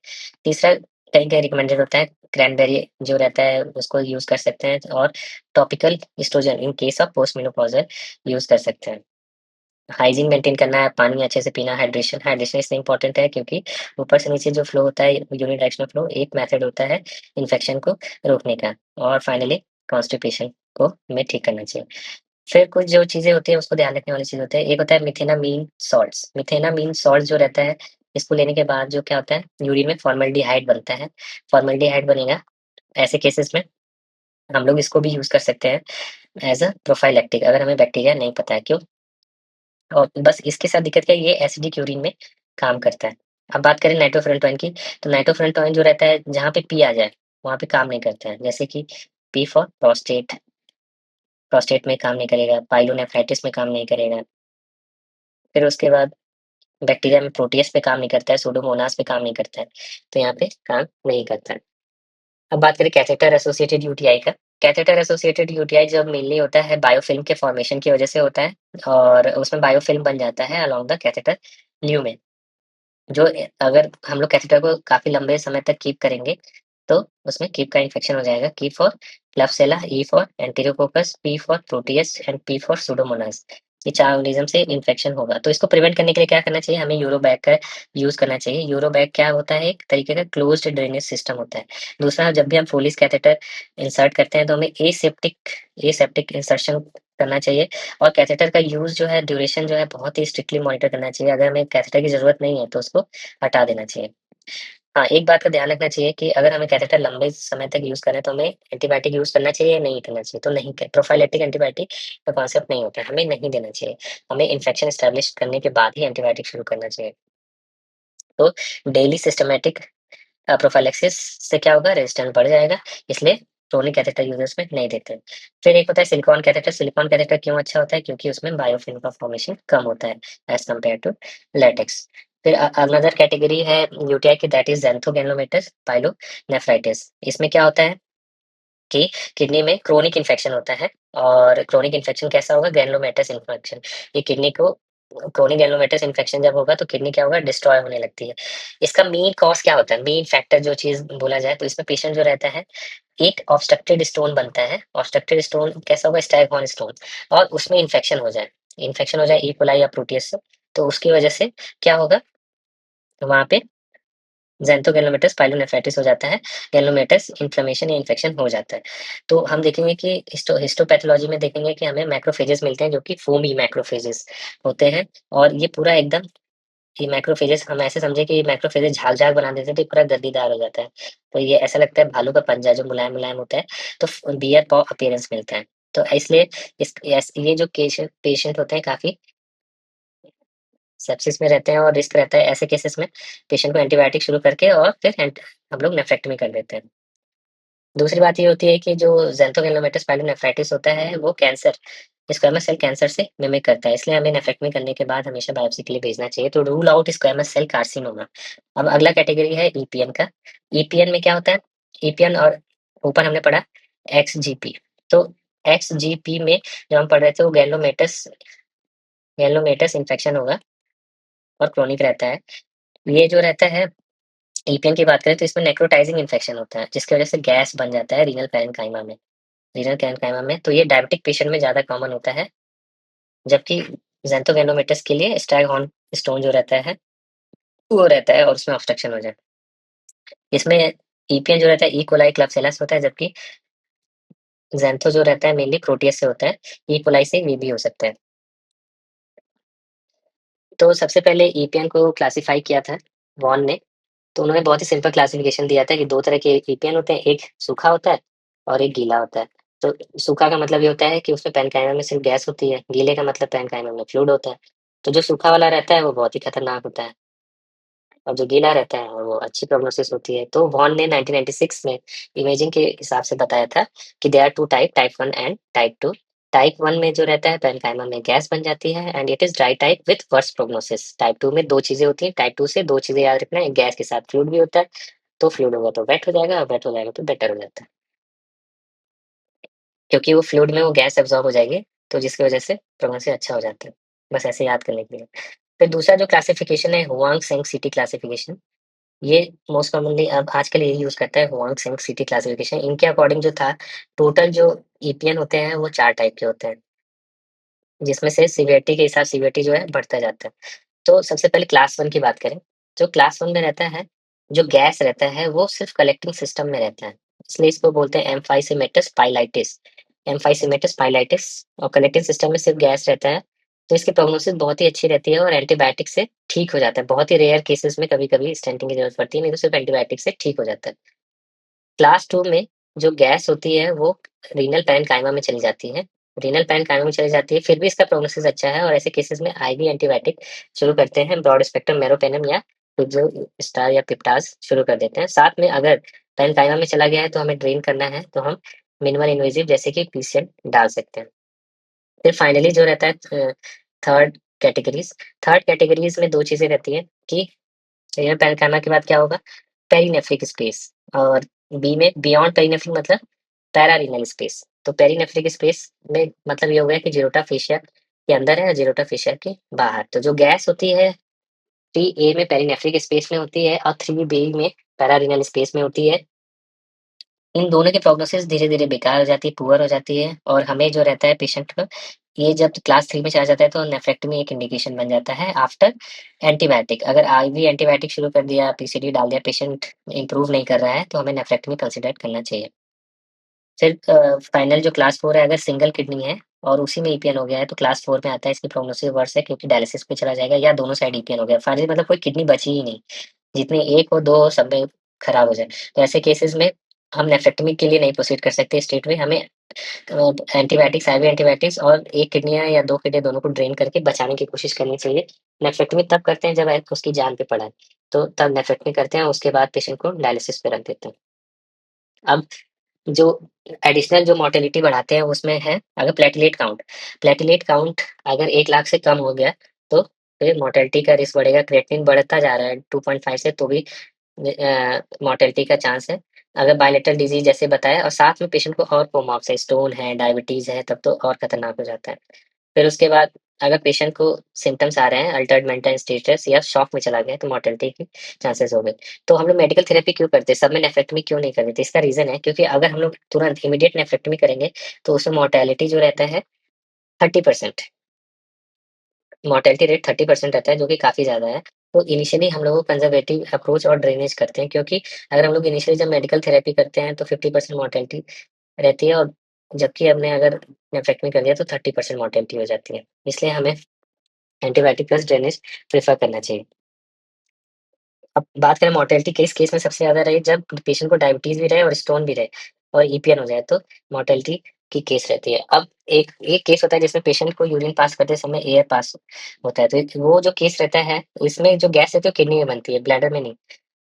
तीसरा कहीं-कहीं रिकमेंडेड होता है क्रैनबेरी जो रहता है उसको यूज़ कर सकते हैं और topical estrogen in case of post menopausal use कर सकते हैं। हाइजीन मेंटेन करना है, पानी अच्छे से पीना, हाइड्रेशन हाइड्रेशन इसलिए इम्पोर्टेंट है क्योंकि ऊपर से नीचे जो फ्लो होता है यूनिडायरेक्शनल फ्लो एक मेथड होता है इन्फेक्शन को रोकने का। और फाइनली कॉन्स्टिपेशन को हमें ठीक करना चाहिए। फिर कुछ जो चीज़ें होती हैं उसको ध्यान रखने वाली चीज़ होती है। एक होता है मिथेनामीन सॉल्ट्स। मिथेनामीन सॉल्ट जो रहता है इसको लेने के बाद जो क्या होता है यूरिन में फॉर्मल्डिहाइड बनता है। फॉर्मल्डिहाइड बनेगा, ऐसे केसेस में हम लोग इसको भी यूज़ कर सकते हैं एज़ अ प्रोफाइलैक्टिक अगर हमें बैक्टीरिया नहीं पता है। क्यों? और बस इसके साथ दिक्कत क्या है, ये एसिडिक यूरिन में काम करता है। अब बात करें नाइट्रोफुरेंटोइन की, तो नाइट्रोफुरेंटोइन जो रहता है जहाँ पे पी आ जाए, वहाँ पे काम नहीं करता है। जैसे कि पी फॉर प्रोस्टेट, प्रोस्टेट में काम नहीं करेगा, पाइलोनेफ्राइटिस में काम नहीं करेगा। फिर उसके बाद बैक्टीरिया में प्रोटियस पे काम नहीं करता है, सूडोमोनास पे काम नहीं करता है, तो यहाँ पे काम नहीं करता है। अब बात करें कैथेटर एसोसिएटेड यूटीआई का। कैथेटर एसोसिएटेड यूटीआई जब मेनली होता है बायोफ़िल्म के फॉर्मेशन की वजह से होता है और उसमें बायोफ़िल्म बन जाता है अलोंग द कैथेटर ल्यूमेन। जो अगर हम लोग कैथेटर को काफ़ी लंबे समय तक कीप करेंगे, तो उसमें कीप का इन्फेक्शन हो जाएगा। K for Klebsiella, E for Enterococcus, P for Proteus and P for Pseudomonas. ये 4 ऑर्गेनिज़्म से इन्फेक्शन होगा। तो इसको प्रिवेंट करने के लिए क्या करना चाहिए? हमें यूरोबैग का यूज़ करना चाहिए। यूरोबैग क्या होता है? एक तरीके का क्लोज़्ड ड्रेनेज सिस्टम होता है। दूसरा, जब भी हम फोलिस कैथेटर इंसर्ट करते हैं, तो हमें एसेप्टिक एसेप्टिक इंसर्शन करना चाहिए और कैथेटर का यूज़ जो है, ड्यूरेशन जो है बहुत ही स्ट्रिक्टली मॉनिटर करना चाहिए। अगर हमें कैथेटर की ज़रूरत नहीं है तो उसको हटा देना चाहिए। हाँ, एक बात का ध्यान रखना चाहिए कि अगर हमें कैथेटर लंबे समय तक यूज़ कर रहे हैं तो हमें एंटीबायोटिक यूज़ करना चाहिए या नहीं करना चाहिए? तो नहीं क प्रोफाइलैक्टिक एंटीबायोटिक का कॉन्सेप्ट नहीं होता है, हमें नहीं देना चाहिए। हमें इन्फेक्शन एस्टेब्लिश करने के बाद ही एंटीबायोटिक शुरू करना चाहिए। तो डेली सिस्टमैटिक प्रोफाइलैक्सिस से क्या होगा, रेजिस्टेंस बढ़ जाएगा, इसलिए क्रोनिक कैथेटर यूजर्स में नहीं देते। फिर एक होता है सिलिकॉन कैथेटर। सिलिकॉन कैथेटर क्यों अच्छा होता है? क्योंकि उसमें बायोफिल्म का फॉर्मेशन कम होता है एज़ कम्पेयर टू लैटेक्स। फिर अनदर कैटेगरी है यूटीआई की, दैट इज़ ज़ैंथोगैनोमेटस पाइलोनेफ्राइटिस। इसमें क्या होता है कि किडनी में क्रोनिक इन्फेक्शन होता है और क्रोनिक इन्फेक्शन कैसा होगा? Granulomatous infection. ये किडनी को क्रोनिक ग्रैनुलोमेटस इन्फेक्शन जब होगा तो किडनी क्या होगा? डिस्ट्रॉय होने लगती है। इसका मेन कॉज़ क्या होता है? मेन फैक्टर जो चीज़ बोला जाए तो इसमें पेशेंट जो रहता है, एक ऑब्स्ट्रक्टेड स्टोन बनता है। ऑब्स्ट्रक्टेड स्टोन कैसा होगा? स्टैगहॉर्न स्टोन, और उसमें इन्फेक्शन हो जाए ई. कोलाई या प्रोटियस से, तो उसकी वजह से क्या होगा? वहाँ पे ज़ैंथोगैनोमेटस पाइलोनेफ्राइटिस हो जाता है, गैनोमेटस इन्फ्लेमेशन या इन्फेक्शन हो जाता है। तो हम देखेंगे कि हिस्टोपैथोलॉजी में देखेंगे कि हमें मैक्रोफेजेस मिलते हैं जो कि फोमी मैक्रोफेजेस होते हैं, और ये पूरा एकदम, ये मैक्रोफेजेस हम ऐसे समझें कि ये मैक्रोफेजेस झाग-झाग बना देते हैं तो ये पूरा गद्दीदार हो जाता है। तो ये ऐसा लगता है भालू का पंजा जो मुलायम-मुलायम होता है, तो बियर पॉ अपीयरेंस मिलता है। तो इसलिए ये जो पेशेंट होते हैं काफ़ी सेप्सिस में रहते हैं और रिस्क रहता है ऐसे केसेस में पेशेंट को एंटीबायोटिक शुरू करके और फिर हम लोग नेफ्रेक्टमी कर देते हैं। दूसरी बात ये होती है कि जो ज़ैंथोगैनोमेटस पायलोनेफ्राइटिस होता है, वो कैंसर, स्क्वैमस सेल कैंसर से मिमिक करता है, इसलिए हमें नेफ्रेक्टमी करने के बाद हमेशा बायोप्सी के लिए भेजना चाहिए, तो rule out squamous cell carcinoma. अब अगला कैटेगरी है ईपीएन का। ईपीएन में क्या होता है? ईपीएन और ऊपर हमने पढ़ा एक्सजीपी। तो एक्सजीपी में जो हम पढ़ रहे थे वो ग्रैनुलोमेटस इन्फेक्शन होगा और क्रोनिक रहता है। ये जो रहता है, ईपीएन की बात करें तो इसमें नेक्रोटाइजिंग इन्फेक्शन होता है, जिसकी वजह से गैस बन जाता है रीनल पैरेन्काइमा में, तो ये डायबिटिक पेशेंट में ज़्यादा कॉमन होता है, जबकि ज़ैंथोगैनोमेटस के लिए स्टैगहॉर्न स्टोन जो रहता है, वो रहता है और उसमें ऑब्स्ट्रक्शन हो जाए। इसमें ईपीएन जो रहता है ई. कोलाई क्लबसेलस होता है, जबकि ज़ैंथो जो रहता है मेनली प्रोटियस से होता है, ई. कोलाई से ये भी हो सकता है। तो सबसे पहले ईपीएन को क्लासिफाई किया था वॉन ने, तो उन्होंने बहुत ही सिंपल क्लासिफिकेशन दिया था कि 2 तरह के ईपीएन होते हैं, एक सूखा होता है और एक गीला होता है। तो सूखा का मतलब ये होता है कि उसमें पैरेन्काइमा में सिर्फ़ गैस होती है, गीले का मतलब पैरेन्काइमा में फ्लूइड होता है। तो जो सूखा वाला रहता है वो बहुत ही खतरनाक होता है, और जो गीला रहता है वो अच्छी प्रोग्नोसिस होती है। तो वॉन ने 1996 में इमेजिंग के हिसाब से बताया था कि there are 2 type, type 1 and type 2। Type 1 में जो रहता है पैरेन्काइमा में गैस बन जाती है and it is dry type with worst prognosis. Type 2 में 2 चीज़ें होती हैं, टाइप 2 से 2 चीज़ें याद रखना है, एक गैस के साथ फ्लूइड भी होता है, तो फ्लूइड होगा तो वेट हो जाएगा और वेट हो जाएगा तो बेटर हो जाता है। क्योंकि वो फ्लूइड में वो गैस एब्ज़ॉर्ब हो जाएगी, तो जिसकी वज़ह से प्रोग्नोसिस अच्छा हो जाता है। बस ऐसे याद करने के लिए। फिर दूसरा जो क्लासिफिकेशन है हुआंग-सेंग सिटी क्लासिफिकेशन, ये मोस्ट कॉमनली अब आजकल यही यूज़ करता है हुआंग-सेंग सिटी क्लासिफिकेशन। इनके अकॉर्डिंग जो था, टोटल जो ईपीएन होते हैं वो 4 टाइप के होते हैं, जिसमें से सीवियरिटी के हिसाब सीवियरिटी जो है बढ़ता जाता है। तो सबसे पहले क्लास 1 की बात करें, जो क्लास 1 में रहता है, जो गैस रहता है वो सिर्फ़ कलेक्टिंग सिस्टम में रहता है, इसलिए इसको बोलते हैं एम्फाइसेमेटस पाइलाइटिस। एम्फाइसेमेटस पाइलाइटिस, और कलेक्टिंग सिस्टम में सिर्फ़ गैस रहता है, तो इसकी प्रोग्नोसिस बहुत ही अच्छी रहती है और एंटीबायोटिक से ठीक हो जाता है। बहुत ही रेयर केसेज़ में कभी-कभी स्टेंटिंग की ज़रूरत पड़ती है, नहीं तो सिर्फ़ एंटीबायोटिक से ठीक हो जाता है। क्लास 2 में जो गैस होती है वो रीनल पैरेन्काइमा में चली जाती है। रीनल पैरेन्काइमा में चली जाती है, फिर भी इसका प्रोग्नोसिस अच्छा है और ऐसे केसेज़ में आईवी एंटीबायोटिक शुरू करते हैं, ब्रॉड स्पेक्ट्रम मेरोपेनम या फिज़ोस्टार या पिप्टाज़ शुरू कर देते हैं। साथ में अगर पैरेन्काइमा में चला गया है तो हमें ड्रेन करना है, तो हम मिनिमल इन्वेसिव जैसे कि पीसीएम डाल सकते हैं। फिर फाइनली जो रहता है थर्ड कैटेगरीज़। थर्ड कैटेगरीज़ में 2 चीज़ें रहती हैं कि रीनल पैरेन्काइमा के बाद क्या होगा, पेरिनेफ्रिक स्पेस, और बी में बियॉन्ड पेरिनेफ्रिक मतलब पैरारीनल स्पेस। तो पेरिनेफ्रिक स्पेस में मतलब ये हो गया कि जीरोटा फेशिया के अंदर है और जीरोटा फेशिया के बाहर। तो जो गैस होती है 3A में पेरिनेफ्रिक स्पेस में होती है और 3B में पैरारीनल स्पेस में होती है। इन दोनों की प्रोग्नोसिस धीरे-धीरे बेकार हो जाती है, पुअर हो जाती है, और हमें जो रहता है पेशेंट को, ये जब क्लास 3 में चला जाता है तो नेफ्रेक्टमी एक इंडिकेशन बन जाता है आफ्टर एंटीबायोटिक। अगर आईवी एंटीबायोटिक शुरू कर दिया, पीसीडी डाल दिया, पेशेंट इम्प्रूव नहीं कर रहा है, तो हमें नेफ्रेक्टमी कंसीडर करना चाहिए। फिर फाइनल जो क्लास 4 है, अगर सिंगल किडनी है, और उसी में ईपीएन हो गया है, तो क्लास 4 में आता है, इसकी प्रोग्नोसिस वर्स है क्योंकि डायलिसिस पे चला जाएगा या दोनों साइड ईपीएन हो गया। फाइनली मतलब कोई किडनी बची ही नहीं, जितनी 1 हो 2 हो सब में खराब हो जाए। तो ऐसे केसेज़ में हम नेफ्रेक्टोमी के लिए नहीं प्रोसीड कर सकते स्ट्रेट वे, हमें एंटीबायोटिक्स, आईवी एंटीबायोटिक्स और 1 किडनियाँ या 2 किडनी दोनों को ड्रेन करके बचाने की कोशिश करनी चाहिए। नेफ्रेक्टोमी तब करते हैं जब उसकी जान पे पड़ा है, तो तब नेफ्रेक्टोमी करते हैं, उसके बाद पेशेंट को डायलिसिस पे रख देते हैं। अब जो एडिशनल जो मोर्टेलिटी बढ़ाते हैं उसमें है अगर प्लेटलेट काउंट अगर 1 लाख से कम हो गया, तो फिर मोर्टेलिटी का रिस्क बढ़ेगा, क्रिएटिनिन बढ़ता जा रहा है 2.5 से, तो भी मोर्टेलिटी का चांस है। अगर बायलेटरल डिज़ीज़ जैसे बताया और साथ में पेशेंट को और कोमॉर्ब्स है, स्टोन है, डायबिटीज़ है, तब तो और खतरनाक हो जाता है। फिर उसके बाद अगर पेशेंट को सिम्पटम्स आ रहे हैं, अल्टर्ड मेंटल स्टेटस या शॉक में चला गया, तो मोर्टेलिटी की चांसेस हो गए। तो हम लोग मेडिकल थेरेपी क्यों करते हैं? सब में नेफ्रेक्टोमी क्यों नहीं कर देते? इसका रीज़न है क्योंकि अगर हम लोग तुरंत इमीडिएट नेफ्रेक्टोमी करेंगे, तो उसमें मोर्टेलिटी जो रहता है 30%, मोर्टेलिटी रेट 30% रहता है, जो कि काफ़ी ज़्यादा है। तो इनिशियली हम लोग कंज़र्वेटिव अप्रोच और ड्रेनेज करते हैं, क्योंकि अगर हम लोग इनिशियली जब मेडिकल थेरेपी करते हैं, तो 50% मोर्टेलिटी रहती है, और जबकि हमने अगर नेफ्रेक्टोमी कर दिया, तो 30% मोर्टेलिटी हो जाती है। इसलिए हमें एंटीबायोटिक प्लस ड्रेनेज प्रेफ़र करना चाहिए। अब बात करें मोर्टेलिटी किस केस में सबसे ज़्यादा रही, जब पेशेंट को डायबिटीज़ भी रहे और स्टोन भी रहे और ईपीएन हो जाए, तो मोर्टेलिटी की केस रहती है। अब एक एक केस होता है जिसमें पेशेंट को यूरिन पास करते समय एयर पास होता है, तो वो जो केस रहता है, इसमें जो गैस रहती है वो किडनी में बनती है, ब्लैडर में नहीं।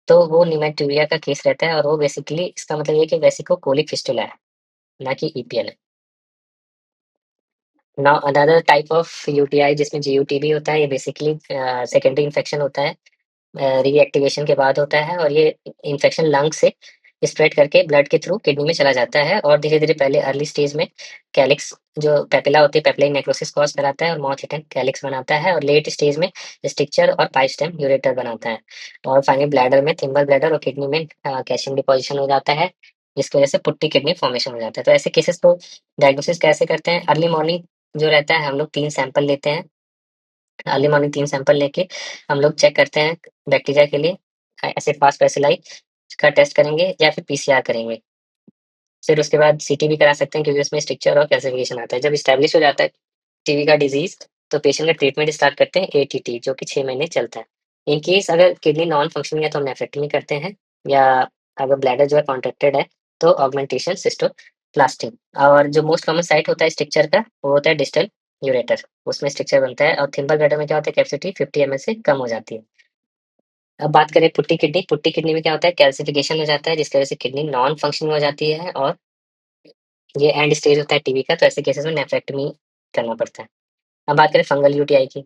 तो वो नीमेटूरिया का केस रहता है, और वो बेसिकली इसका मतलब ये है कि वेसिकोकोलिक फिस्टुला है, ना कि ईपीएन है। Now another type of UTI जिसमें जीयूटीबी होता है, ये बेसिकली सेकेंडरी इन्फेक्शन होता है। रीएक्टिवेशन के बाद होता है, और ये इन्फेक्शन लंग से स्प्रेड करके ब्लड के थ्रू किडनी में चला जाता है, और धीरे-धीरे पहले अर्ली स्टेज में कैलिक्स जो पेपिला होती है, पेपिलरी नेक्रोसिस कॉज़ कराता है और माउथ हिडन कैलिक्स बनाता है, और लेट स्टेज में स्ट्रक्चर और पाइप स्टेम यूरेटर बनाता है, और फाइनली ब्लैडर में थिम्बल ब्लैडर और किडनी में कैल्शियम डिपोज़िशन हो जाता है, जिसकी वजह से पुट्टी किडनी फॉर्मेशन हो जाता है। तो ऐसे केसेस को डायग्नोसिस कैसे करते हैं? अर्ली मॉर्निंग जो रहता है, हम लोग 3 सैंपल लेते हैं। अर्ली मॉर्निंग 3 सैंपल लेके हम लोग चेक करते हैं बैक्टीरिया के लिए, एसिड फास्ट बैसिलाई का टेस्ट करेंगे या फिर पीसीआर करेंगे। फिर उसके बाद सीटी भी करा सकते हैं, क्योंकि उसमें स्ट्रक्चर और कैल्सिफिकेशन आता है। जब एस्टेब्लिश हो जाता है टीबी का डिज़ीज़, तो पेशेंट का ट्रीटमेंट स्टार्ट करते हैं एटीटी, जो कि 6 महीने चलता है। इन केस अगर किडनी नॉन फंक्शनिंग है, तो हम नेफ्रेक्टोमी करते हैं, या अगर ब्लैडर जो है कॉन्ट्रैक्टेड है, तो ऑगमेंटेशन सिस्टोप्लास्टी। और जो मोस्ट कॉमन साइट होता है स्ट्रक्चर का, वो होता है डिस्टल यूरेटर, उसमें स्ट्रक्चर बनता है, और थिम्बल ब्लैडर में क्या होता है, कैपेसिटी 50 एमएल से कम हो जाती है। अब बात करें पुट्टी किडनी में क्या होता है, कैल्सिफिकेशन हो जाता है, जिसकी वजह से किडनी नॉन फंक्शनिंग हो जाती है, और ये एंड स्टेज होता है टीबी का, तो ऐसे केसेस में नेफ्रेक्टोमी करना पड़ता है। अब बात करें फंगल यूटीआई की।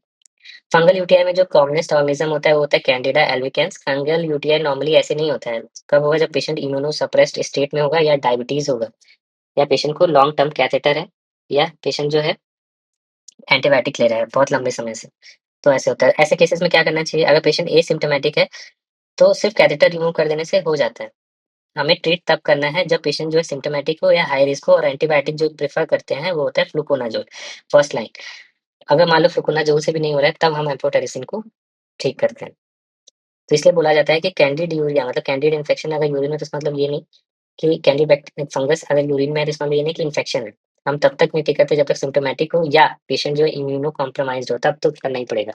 फंगल यूटीआई में जो कॉमनेस्ट ऑर्गेनिज्म होता है, वो होता है Candida albicans. Fungal UTI normally ऐसे नहीं होता है। कब होगा? जब पेशेंट इम्यूनो सप्रेस्ड स्टेट में होगा, या डायबिटीज़ होगा, या पेशेंट को लॉन्ग टर्म कैथेटर है, या पेशेंट जो है एंटीबायोटिक ले रहा है बहुत लंबे समय से। तो ऐसे होता है। ऐसे केसेस में क्या करना चाहिए? अगर पेशेंट एसिम्प्टोमेटिक है, तो सिर्फ कैथेटर रिमूव कर देने से हो जाता है। हमें ट्रीट तब करना है जब पेशेंट जो है सिम्प्टोमेटिक हो या हाई रिस्क हो, और एंटीबायोटिक जो प्रेफ़र करते हैं वो होता है फ्लुकोनाज़ोल, फर्स्ट लाइन। अगर मान लो फ्लुकोनाज़ोल से भी नहीं हो रहा है, तब हम एम्फोटेरिसिन को ठीक करते हैं। तो इसलिए बोला जाता है कि कैंडिड यूरिया मतलब कैंडिड इन्फेक्शन अगर यूरिन में, तो इसका मतलब ये नहीं कि कैंडी फंगस अगर यूरिन में है, तो इसका मतलब ये नहीं कि इन्फेक्शन है। हम तब तक नहीं ठीक करते जब तक सिम्प्टोमेटिक हो, या पेशेंट जो है इम्यूनो कॉम्प्रोमाइज़्ड हो, तब तो करना ही पड़ेगा।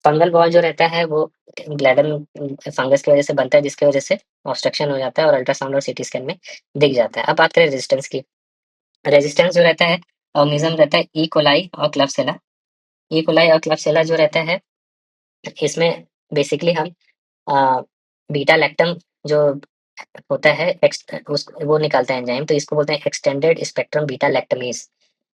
फंगल वॉल जो रहता है, वो ब्लैडर में फंगस की वजह से बनता है, जिसकी वजह से ऑब्स्ट्रक्शन हो जाता है, और अल्ट्रासाउंड और सीटी स्कैन में दिख जाता है। अब बात करें रेजिस्टेंस की। रेजिस्टेंस जो रहता है, ऑर्गेनिज्म रहता है ई कोलाई और क्लबसेला। ई कोलाई और क्लबसेला जो रहता है, इसमें बेसिकली हम अ, बीटा लैक्टम जो होता है उस वो निकालता है एंजाइम, तो इसको बोलते हैं एक्सटेंडेड स्पेक्ट्रम बीटा लैक्टमेज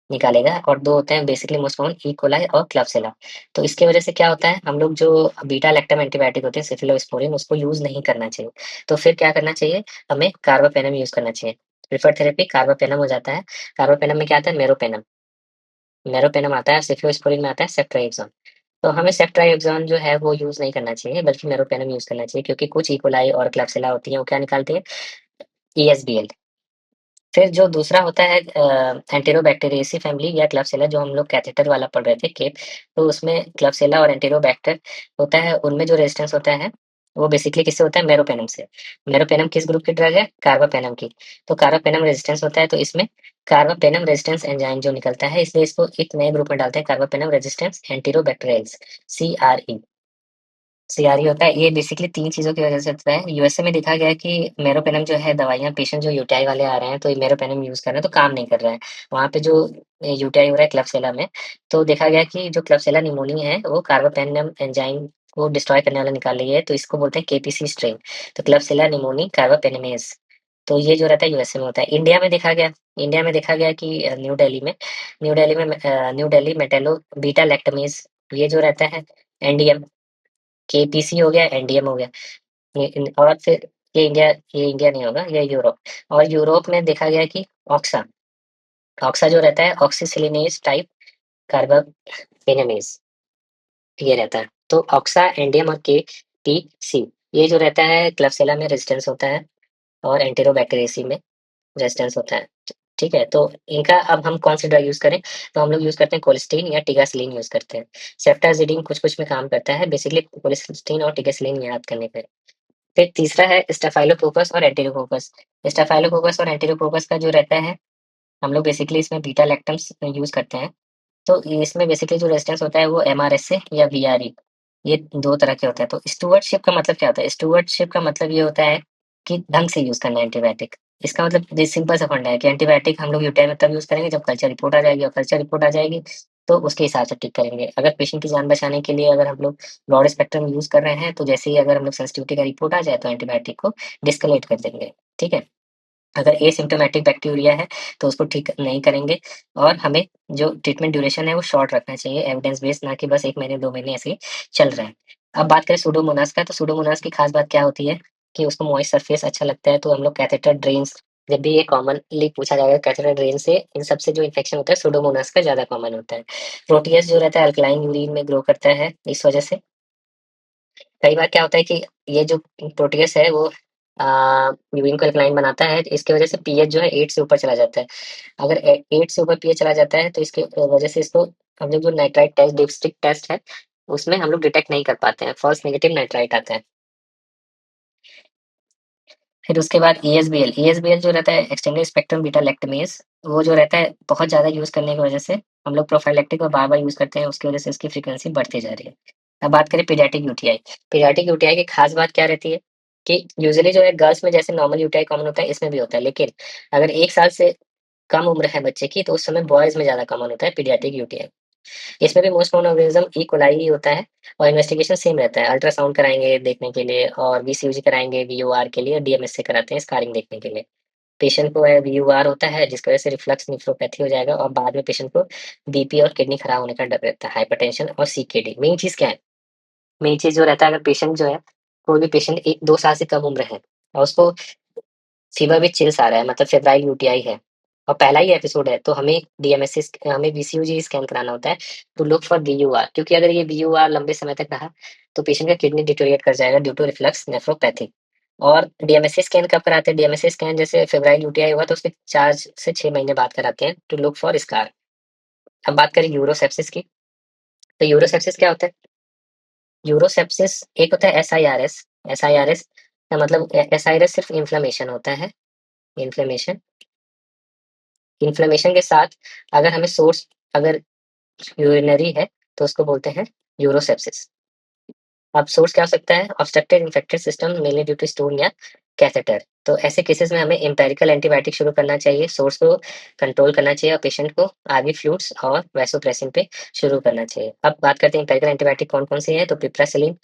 निकालेगा, और 2 होते हैं basically most common, E coli और क्लबसेला। तो इसकी वजह से क्या होता है, हम लोग जो बीटा लैक्टम एंटीबायोटिक होते हैं सेफिलोस्पोरिन, उसको यूज़ नहीं करना चाहिए। तो फिर क्या करना चाहिए, हमें कार्बापेनम यूज़ करना चाहिए। प्रेफर्ड थेरेपी कार्बापेनम हो जाता है। कार्बापेनम में क्या आता है, मेरोपेनम आता है, सेफिलोस्पोरिन में आता है सेफ्ट्राइज़ोन। तो हमें सेफ्ट्राइज़ोन जो है वो यूज़ नहीं करना चाहिए, बल्कि मेरोपेनम यूज़ करना चाहिए, क्योंकि कुछ ई कोलाई और क्लबसेला होती हैं, वो क्या निकालती है, ईएसबीएल। फिर जो दूसरा होता है एंटेरोबैक्टीरियेसी फैमिली या क्लबसेला, जो हम लोग कैथेटर वाला पढ़ रहे थे केप, तो उसमें क्लबसेला और एंटेरोबैक्टर होता है, उनमें जो रेजिस्टेंस होता है वो बेसिकली किससे होता है? मेरोपेनम से। मेरोपेनम किस ग्रुप की ड्रग है? कार्बापेनम की। तो कार्बापेनम रेजिस्टेंस होता है, तो इसमें कार्बापेनम रेजिस्टेंस एंजाइम जो निकलता है, इसलिए इसको एक नए ग्रुप में डालते हैं, कार्बापेनम रेजिस्टेंस एंटीरोबैक्टीरियल्स, सीआरई। सीआरई होता है, ये बेसिकली 3 चीज़ों की वजह से होता है। यूएसए में देखा गया है कि मेरोपेनम जो है दवाइयाँ, पेशेंट जो यूटीआई वाले आ रहे हैं, तो ये मेरोपेनम यूज़ कर रहे हैं, तो काम नहीं कर रहा है। वहाँ पे जो यूटीआई हो रहा है क्लबसेला में, तो देखा गया कि जो क्लबसेला निमोनिया है, वो कार्बापेनम एंजाइम को डिस्ट्रॉय करने वाला निकाल रही है, तो इसको बोलते हैं केपीसी स्ट्रेन, तो क्लबसेला निमोनी कार्बापेनेमेज़। तो ये जो रहता है यूएसए में होता है। इंडिया में देखा गया कि न्यू दिल्ली मेटेलो बीटा लैक्टमेज़, ये जो रहता है एनडीएम, केपीसी हो गया, एनडीएम हो गया। ये और फिर ये इंडिया नहीं होगा, ये यूरोप। और यूरोप में देखा गया है कि ऑक्सा, ऑक्सा जो रहता है ऑक्सीसिलिनेज टाइप कार्बापेनेमेज, ये रहता है। तो ऑक्सा, एंडियम और केपीसी, ये जो रहता है क्लबसेला में रेजिस्टेंस होता है और एंटेरोबैक्टीरियसी में रेजिस्टेंस होता है। ठीक है, तो इनका अब हम कौन सी ड्रग यूज करें? तो हम लोग यूज करते हैं कोलिस्टीन या टिगासिलीन यूज करते हैं। सेफ्टाजिडिन कुछ कुछ में काम करता है, बेसिकली कोलिस्टीन और टिगासिलीन याद करने पे। फिर तीसरा है स्टेफाइलोकोकस और एंटेरोकोकस। स्टेफाइलोकोकस और एंटेरोकोकस का जो रहता है, हम लोग बेसिकली इसमें बीटा लैक्टम्स यूज़ करते हैं। तो इसमें बेसिकली जो रेजिस्टेंस होता है वो एमआरएसए या वीआरई, ये 2 तरह के होते हैं। तो स्टुवर्डशिप का मतलब क्या होता है? स्टुवर्डशिप का मतलब ये होता है कि ढंग से यूज़ करना है एंटीबायोटिक। इसका मतलब ये सिंपल सा फंडा है कि एंटीबायोटिक हम लोग यूटीआई में तब यूज़ करेंगे जब कल्चर रिपोर्ट आ जाएगी, और कल्चर रिपोर्ट आ जाएगी तो उसके हिसाब से ट्रीट करेंगे। अगर पेशेंट की जान बचाने के लिए अगर हम लोग ब्रॉड स्पेक्ट्रम यूज़ कर रहे हैं, तो जैसे ही अगर हम लोग सेंसिटिविटी का रिपोर्ट आ जाए तो एंटीबायोटिक को डिस्कलेट कर देंगे, ठीक है? अगर एसिम्प्टोमेटिक बैक्टीरिया है तो उसको ठीक नहीं करेंगे, और हमें जो ट्रीटमेंट ड्यूरेशन है वो शॉर्ट रखना चाहिए, एविडेंस बेस्ड, ना कि बस 1 महीने 2 महीने ऐसे ही चल रहा है। अब बात करें सुडोमोनास का, तो सुडोमोनास की खास बात क्या होती है कि उसको मॉइस्ट सरफेस अच्छा लगता है, तो हम लोग कैथेटर ड्रेन्स, जब भी ये कॉमनली पूछा जाएगा कैथेटर ड्रेन से इन सब से जो इन्फेक्शन होता है सुडोमोनास का ज़्यादा कॉमन होता है। प्रोटियस जो रहता है अल्कलाइन यूरिन में ग्रो करता है, इस वजह से कई बार क्या होता है कि ये जो प्रोटियस है वो यूरिन को अल्कलाइन बनाता है, इसकी वजह से पीएच जो है 8 से ऊपर चला जाता है। अगर 8 से ऊपर पीएच चला जाता है तो इसकी वजह से इसको हम लोग जो नाइट्राइट टेस्ट, डिपस्टिक टेस्ट है, उसमें हम लोग डिटेक्ट नहीं कर पाते हैं, फॉल्स नेगेटिव नाइट्राइट आता है। फिर उसके बाद ईएसबीएल, ईएसबीएल जो रहता है एक्सटेंडेड स्पेक्ट्रम बीटा लैक्टमेज, वो जो रहता है बहुत ज़्यादा यूज़ करने की वजह से हम लोग प्रोफाइलैक्टिक और बार-बार यूज़ करते हैं, उसकी वजह से इसकी फ्रीक्वेंसी बढ़ती जा रही है। अब बात करें पीडियाट्रिक यूटीआई। पीडियाट्रिक यूटीआई की खास बात क्या रहती है कि यूजुअली जो है गर्ल्स में जैसे नॉर्मल यूटीआई कॉमन होता है, इसमें भी होता है, लेकिन अगर 1 साल से कम उम्र है बच्चे की, तो उस समय बॉयज़ में ज़्यादा कॉमन होता है पीडियाट्रिक यूटीआई। इसमें भी most common organism E coli ही होता है, और इन्वेस्टिगेशन सेम रहता है। अल्ट्रासाउंड कराएँगे देखने के लिए, और बीसीओजी कराएँगे वीओआर के लिए, डीएमएसए कराते हैं स्कारिंग देखने के लिए। पेशेंट को वीओआर होता है जिसकी वजह से रिफ्लक्स नेफ्रोपैथी हो जाएगा, और बाद में पेशेंट को बीपी और किडनी खराब होने का डर रहता है, हाइपरटेंशन और सीकेडी। मेन चीज़ क्या है? मेन चीज़ जो रहता है, अगर पेशेंट जो है, कोई भी पेशेंट 1-2 साल से कम उम्र है और उसको फीवर विद चिल्स आ रहा है, मतलब फेब्राइल यूटीआई है, और पहला ही एपिसोड है, तो हमें बीसीओजी स्कैन कराना होता है टू लुक फॉर बीयूआर, क्योंकि अगर ये बीयूआर लंबे समय तक रहा तो पेशेंट का किडनी डिटोरिएट कर जाएगा ड्यू टू रिफ्लक्स नेफ्रोपैथी। और डीएमएससी स्कैन कब कराते हैं? डीएमएससी स्कैन जैसे फेब्राइल यूटीआई हुआ तो उसके 4 से 6 महीने बाद कराते हैं टू लुक फॉर स्कार। अब बात करें यूरोसेप्सिस की, तो यूरोसेप्सिस क्या होता है? यूरोसेप्सिस एक होता है एसआईआरएस। एसआईआरएस का मतलब एसआईआरएस सिर्फ इन्फ्लेमेशन होता है, इन्फ्लेमेशन। इन्फ्लेमेशन के साथ अगर हमें सोर्स अगर यूरिनरी है तो उसको बोलते हैं यूरोसेप्सिस। अब सोर्स क्या हो सकता है? Obstructed infected system mainly due to stone या कैथेटर। तो ऐसे केसेस में हमें एम्पिरिकल एंटीबायोटिक शुरू करना चाहिए, सोर्स को कंट्रोल करना चाहिए, और पेशेंट को आरबी फ्लूइड्स और वैसोप्रेसिन पे शुरू करना चाहिए। अब बात करते हैं एम्पिरिकल एंटीबायोटिक कौन-कौन सी है, तो पिप्रासिलिन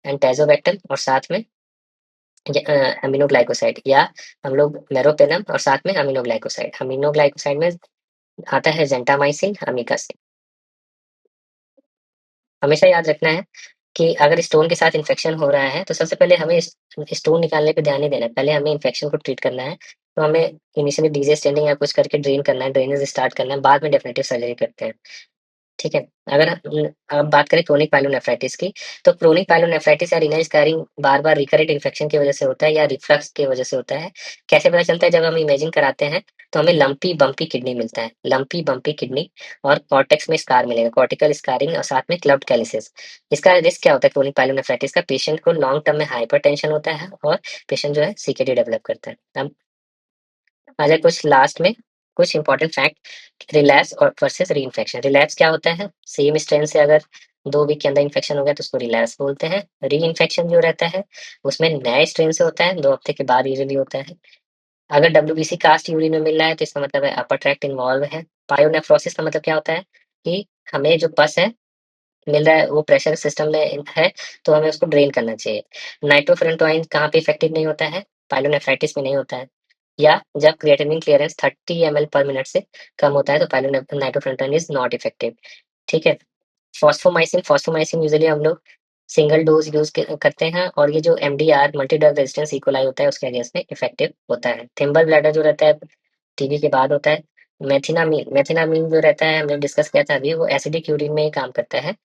एंड टैज़ोबैक्टम, और साथ में अमीनोग्लाइकोसाइड, या हम लोग मेरोपेनम और साथ में अमीनोग्लाइकोसाइड। अमीनोग्लाइकोसाइड में आता है जेंटामाइसिन, अमीकासिन। हमेशा याद रखना है कि अगर स्टोन के साथ इन्फेक्शन हो रहा है, तो सबसे पहले हमें स्टोन निकालने पे ध्यान नहीं देना है, पहले हमें इन्फेक्शन को ट्रीट करना है। तो हमें इनिशियली डीजे स्टेंडिंग या कुछ करके ड्रेन करना है, ड्रेनेज स्टार्ट करना है, बाद में डेफिनिटिव सर्जरी करते हैं, ठीक है? अगर अब बात करें क्रोनिक पायलोनेफ्राइटिस की, तो क्रोनिक पायलोनेफ्राइटिस या रीनल स्काररिंग बार-बार रिकरेंट इन्फेक्शन की वजह से होता है या रिफ्लक्स की वजह से होता है। कैसे पता चलता है? जब हम इमेजिंग कराते हैं, तो हमें लंपी बम्पी किडनी मिलता है। लंपी बम्पी किडनी और कॉर्टेक्स में स्कार मिलेगा, कॉर्टिकल स्कारिंग और साथ में क्लफ्ट कैलिसेस। इसका रिस्क क्या होता है क्रोनिक पायलोनेफ्राइटिस का? पेशेंट को लॉन्ग टर्म में हाइपरटेंशन होता है और पेशेंट जो है सीकेडी डेवलप करता है। अब अगर कुछ लास्ट में कुछ इंपॉर्टेंट फैक्ट रिलैप्स और वर्सेस रीइंफेक्शन। रिलैप्स क्या होता है? सेम स्ट्रेन से अगर 2 वीक के अंदर इन्फेक्शन हो गया तो उसको रिलैप्स बोलते हैं। रीइंफेक्शन जो रहता है उसमें नए स्ट्रेन से होता है, 2 हफ्ते के बाद यूजुअली होता है। अगर डब्ल्यूबीसी कास्ट यूरिन में मिल रहा है तो इसका मतलब है अपर ट्रैक्ट इन्वॉल्व है। पायोनेफ्रोसिस का मतलब क्या होता है कि हमें जो पस है मिल रहा है वो प्रेशर सिस्टम में है, तो हमें उसको ड्रेन करना चाहिए। नाइट्रोफुरेंटोइन कहाँ पे इफेक्टिव नहीं होता है? पायलोनेफ्राइटिस में नहीं होता है। या जब क्रिएटिनिन क्लीयरेंस 30 एमएल पर मिनट से कम होता है तो नाइट्रोफुरेंटोइन इज नॉट इफेक्टिव। ठीक है? फॉस्फोमाइसिन यूजुअली हम लोग सिंगल डोज करते हैं और ये जो MDR multi drug resistance E coli होता है उसके अगेंस्ट में इफेक्टिव होता है। थिम्बल ब्लैडर जो रहता है टीबी के बाद होता है। मेथिनामीन जो रहता है हमने डिस्कस किया था अभी, वो एसिडिक यूरिन में ही काम करता है।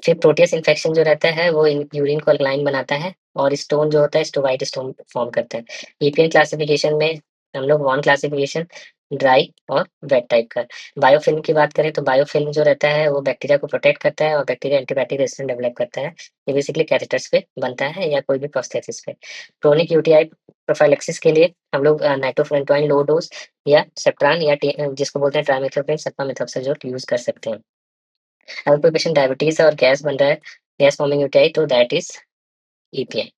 फिर प्रोटियस इन्फेक्शन जो रहता है वो यूरिन को अल्कलाइन बनाता है और स्टोन जो होता है स्टोवाइट स्टोन फॉर्म करता है। ईपीएन क्लासिफिकेशन में हम लोग वन क्लासिफिकेशन ड्राई और वेट टाइप का। बायोफिल्म की बात करें तो बायोफिल्म जो रहता है वो बैक्टीरिया को प्रोटेक्ट करता है और बैक्टीरिया एंटीबायोटिक रेजिस्टेंस डेवलप करता है। ये बेसिकली कैथेटर्स पे बनता है या कोई भी प्रोस्थेसिस पे। क्रोनिक यूटीआई प्रोफाइलैक्सिस के लिए हम लोग नाइट्रोफुरेंटोइन लो डोज या सेप्ट्रान या जिसको बोलते हैं ट्राइमेथोप्रिन सल्फामेथोक्साजोल यूज कर सकते हैं। अगर कोई पेशेंट डायबिटीज है और गैस बन रहा है, गैस फॉर्मिंग यूटीआई, तो दैट इज ईपीआई।